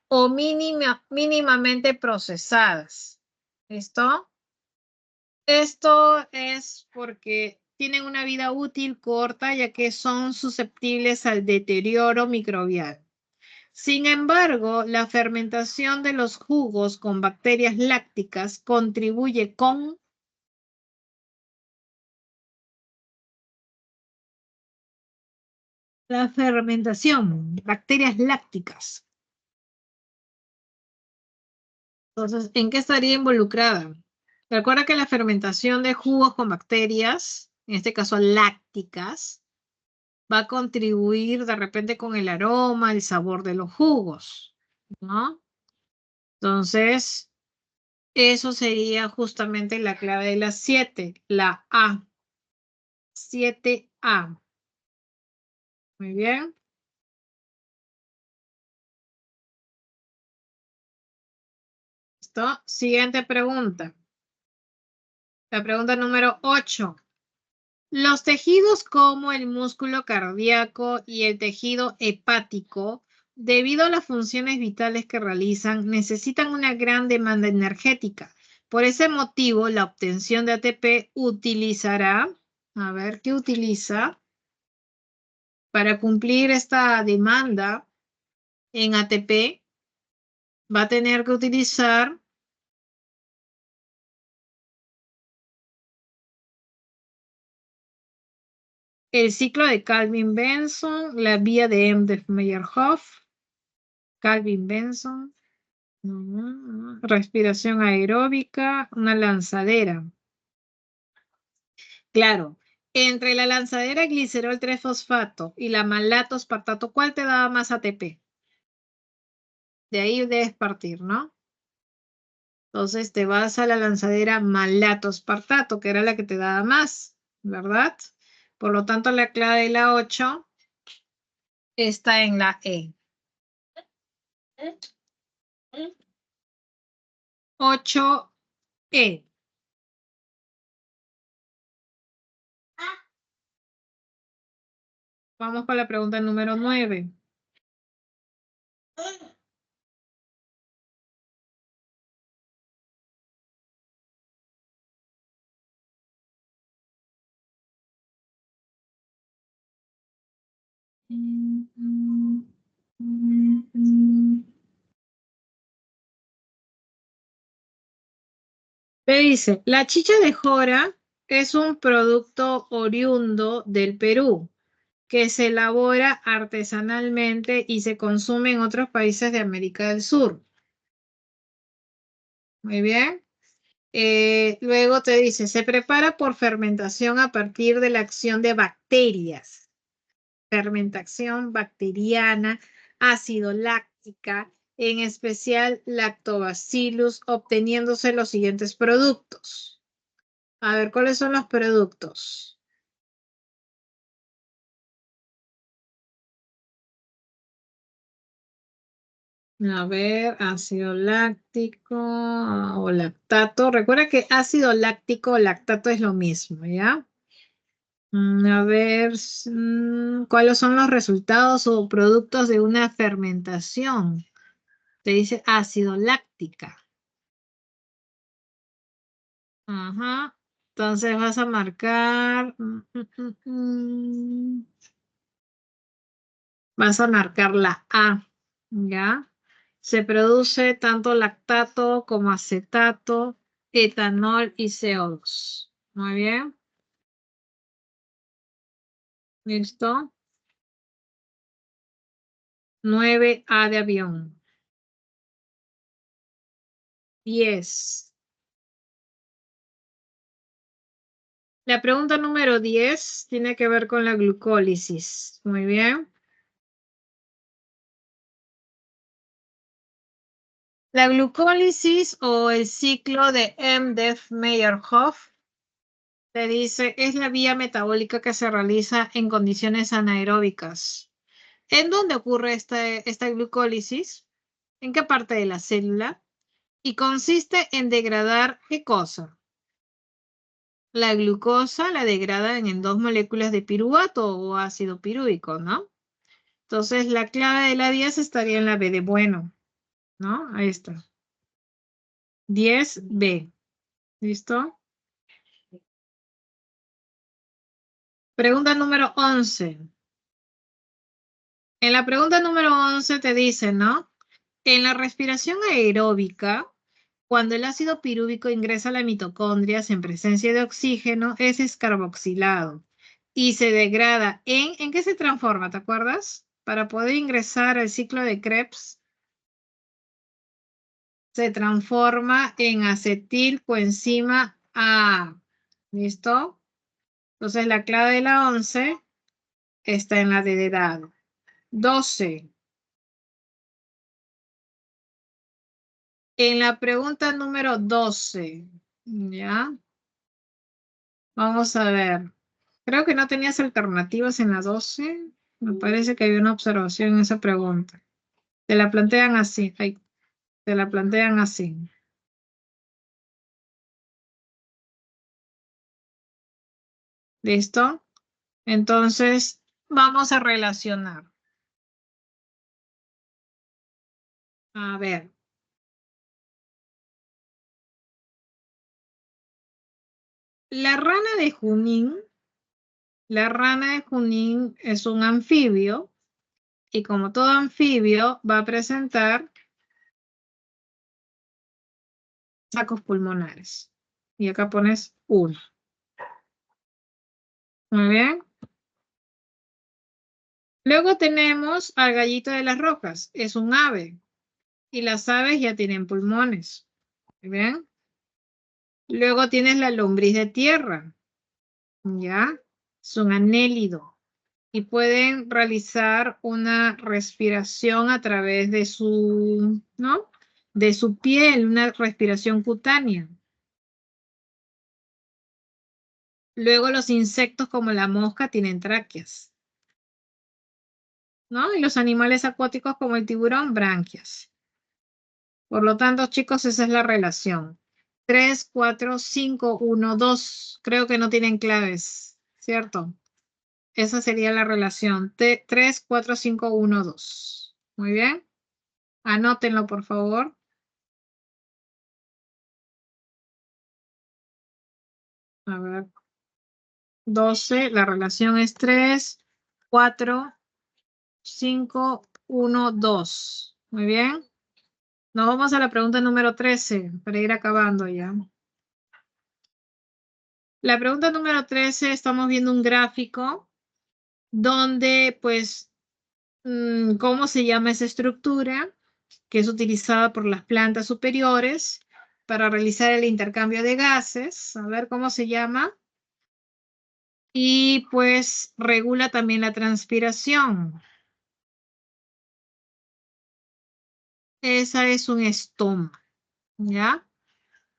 O mínimamente procesadas. ¿Listo? Esto es porque tienen una vida útil corta, ya que son susceptibles al deterioro microbial. Sin embargo, la fermentación de los jugos con bacterias lácticas contribuye con la fermentación, bacterias lácticas. Entonces, ¿en qué estaría involucrada? Recuerda que la fermentación de jugos con bacterias, en este caso lácticas, va a contribuir de repente con el aroma, el sabor de los jugos, ¿no? Entonces, eso sería justamente la clave de las 7, la A. 7A. Muy bien. ¿Listo? Siguiente pregunta. La pregunta número 8. Los tejidos como el músculo cardíaco y el tejido hepático, debido a las funciones vitales que realizan, necesitan una gran demanda energética. Por ese motivo, la obtención de ATP utilizará, a ver, ¿qué utiliza? Para cumplir esta demanda en ATP, va a tener que utilizar el ciclo de Calvin-Benson, la vía de Meyerhoff, Calvin-Benson, respiración aeróbica, una lanzadera. Claro, entre la lanzadera glicerol 3-fosfato y la malato-aspartato, ¿cuál te daba más ATP? De ahí debes partir, ¿no? Entonces te vas a la lanzadera malato-aspartato, que era la que te daba más, ¿verdad? Por lo tanto, la clave de la 8 está en la E. 8E. Vamos con la pregunta número 9. Me dice, la chicha de jora es un producto oriundo del Perú que se elabora artesanalmente y se consume en otros países de América del Sur. Muy bien. Luego te dice, se prepara por fermentación a partir de la acción de bacterias. Fermentación bacteriana, ácido láctica, en especial lactobacillus, obteniéndose los siguientes productos. A ver, ¿cuáles son los productos? A ver, ácido láctico o lactato. Recuerda que ácido láctico o lactato es lo mismo, ¿ya? A ver, ¿cuáles son los resultados o productos de una fermentación? Te dice ácido láctica. Ajá. Entonces vas a marcar, vas a marcar la A, ¿ya? Se produce tanto lactato como acetato, etanol y CO2. Muy bien, listo. 9A de avión. 10. La pregunta número 10 tiene que ver con la glucólisis. Muy bien. La glucólisis o el ciclo de Mendel-Meyerhof te dice es la vía metabólica que se realiza en condiciones anaeróbicas. ¿En dónde ocurre esta glucólisis? ¿En qué parte de la célula? Y consiste en degradar ¿qué cosa? La glucosa la degradan en dos moléculas de piruvato o ácido pirúvico, ¿no? Entonces la clave de la 10 estaría en la B de bueno, ¿no? Ahí está. 10B. ¿Listo? Pregunta número 11. En la pregunta número 11 te dice, ¿no? En la respiración aeróbica, cuando el ácido pirúvico ingresa a las mitocondrias en presencia de oxígeno, es descarboxilado y se degrada ¿en qué se transforma? ¿Te acuerdas? Para poder ingresar al ciclo de Krebs, se transforma en acetilcoenzima A. ¿Listo? Entonces la clave de la 11 está en la D de dado. 12. En la pregunta número 12, ¿ya? Vamos a ver. Creo que no tenías alternativas en la 12. Me parece que había una observación en esa pregunta. Te la plantean así. Ay, te la plantean así. ¿Listo? Entonces, vamos a relacionar. A ver. La rana de Junín, la rana de Junín es un anfibio y como todo anfibio va a presentar sacos pulmonares. Y acá pones 1. Muy bien. Luego tenemos al gallito de las rocas. Es un ave. Y las aves ya tienen pulmones. Muy bien. Luego tienes la lombriz de tierra. ¿Ya? Es un anélido. Y pueden realizar una respiración a través de su, ¿no? De su piel, una respiración cutánea. Luego los insectos como la mosca tienen tráqueas, ¿no? Y los animales acuáticos como el tiburón, branquias. Por lo tanto, chicos, esa es la relación. 3, 4, 5, 1, 2. Creo que no tienen claves, ¿cierto? Esa sería la relación. 3, 4, 5, 1, 2. Muy bien. Anótenlo, por favor. A ver. 12. La relación es 3, 4. 5, 1, 2. Muy bien. Nos vamos a la pregunta número 13 para ir acabando ya. La pregunta número 13, estamos viendo un gráfico donde, pues, ¿cómo se llama esa estructura? Que es utilizada por las plantas superiores para realizar el intercambio de gases. A ver cómo se llama. Y pues regula también la transpiración. Esa es un estoma, ¿ya?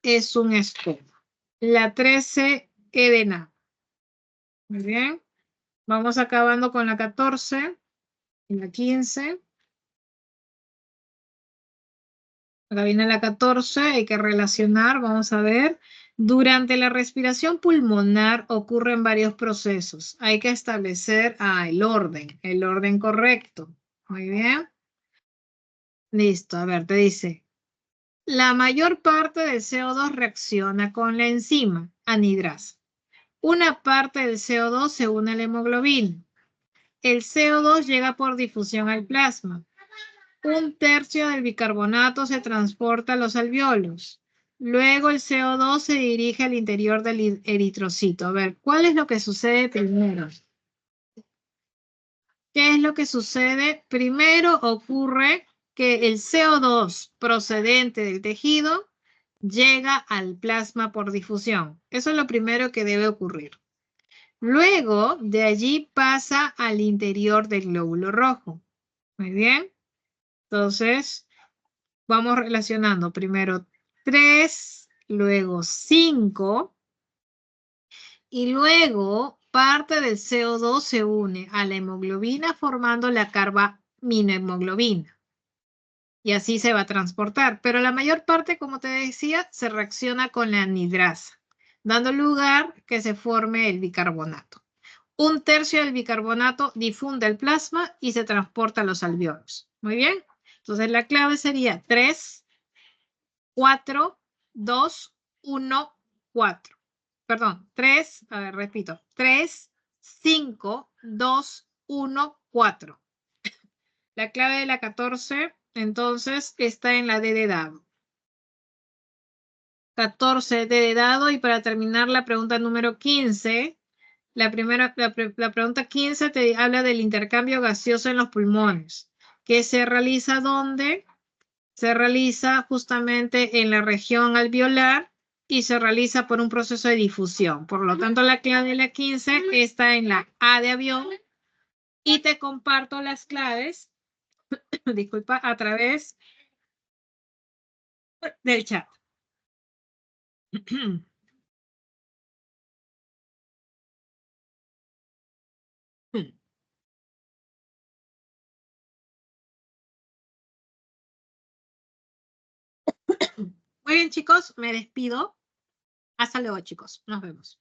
Es un estoma. La 13, edena. Muy bien. Vamos acabando con la 14 y la 15. Acá viene la 14, hay que relacionar, vamos a ver. Durante la respiración pulmonar ocurren varios procesos. Hay que establecer el orden correcto. Muy bien. Listo, a ver, te dice. La mayor parte del CO2 reacciona con la enzima anhidrasa. Una parte del CO2 se une a la hemoglobina. El CO2 llega por difusión al plasma. Un tercio del bicarbonato se transporta a los alvéolos. Luego el CO2 se dirige al interior del eritrocito. A ver, ¿cuál es lo que sucede primero? ¿Qué es lo que sucede? Primero ocurre que el CO2 procedente del tejido llega al plasma por difusión. Eso es lo primero que debe ocurrir. Luego, de allí pasa al interior del glóbulo rojo. Muy bien. Entonces, vamos relacionando primero 3, luego 5, y luego parte del CO2 se une a la hemoglobina formando la carbaminohemoglobina. Y así se va a transportar. Pero la mayor parte, como te decía, se reacciona con la anhidrasa, dando lugar que se forme el bicarbonato. Un tercio del bicarbonato difunde el plasma y se transporta a los alvéolos. Muy bien. Entonces la clave sería 3, 4, 2, 1, 4. Perdón, 3, a ver, repito. 3, 5, 2, 1, 4. La clave de la 14, entonces, está en la D de dado. 14 D de dado. Y para terminar la pregunta número 15, la pregunta 15 te habla del intercambio gaseoso en los pulmones, que se realiza ¿dónde? Se realiza justamente en la región alveolar y se realiza por un proceso de difusión. Por lo tanto, la clave de la 15 está en la A de avión y te comparto las claves, disculpa, a través del chat. Muy bien, chicos, me despido. Hasta luego, chicos. Nos vemos.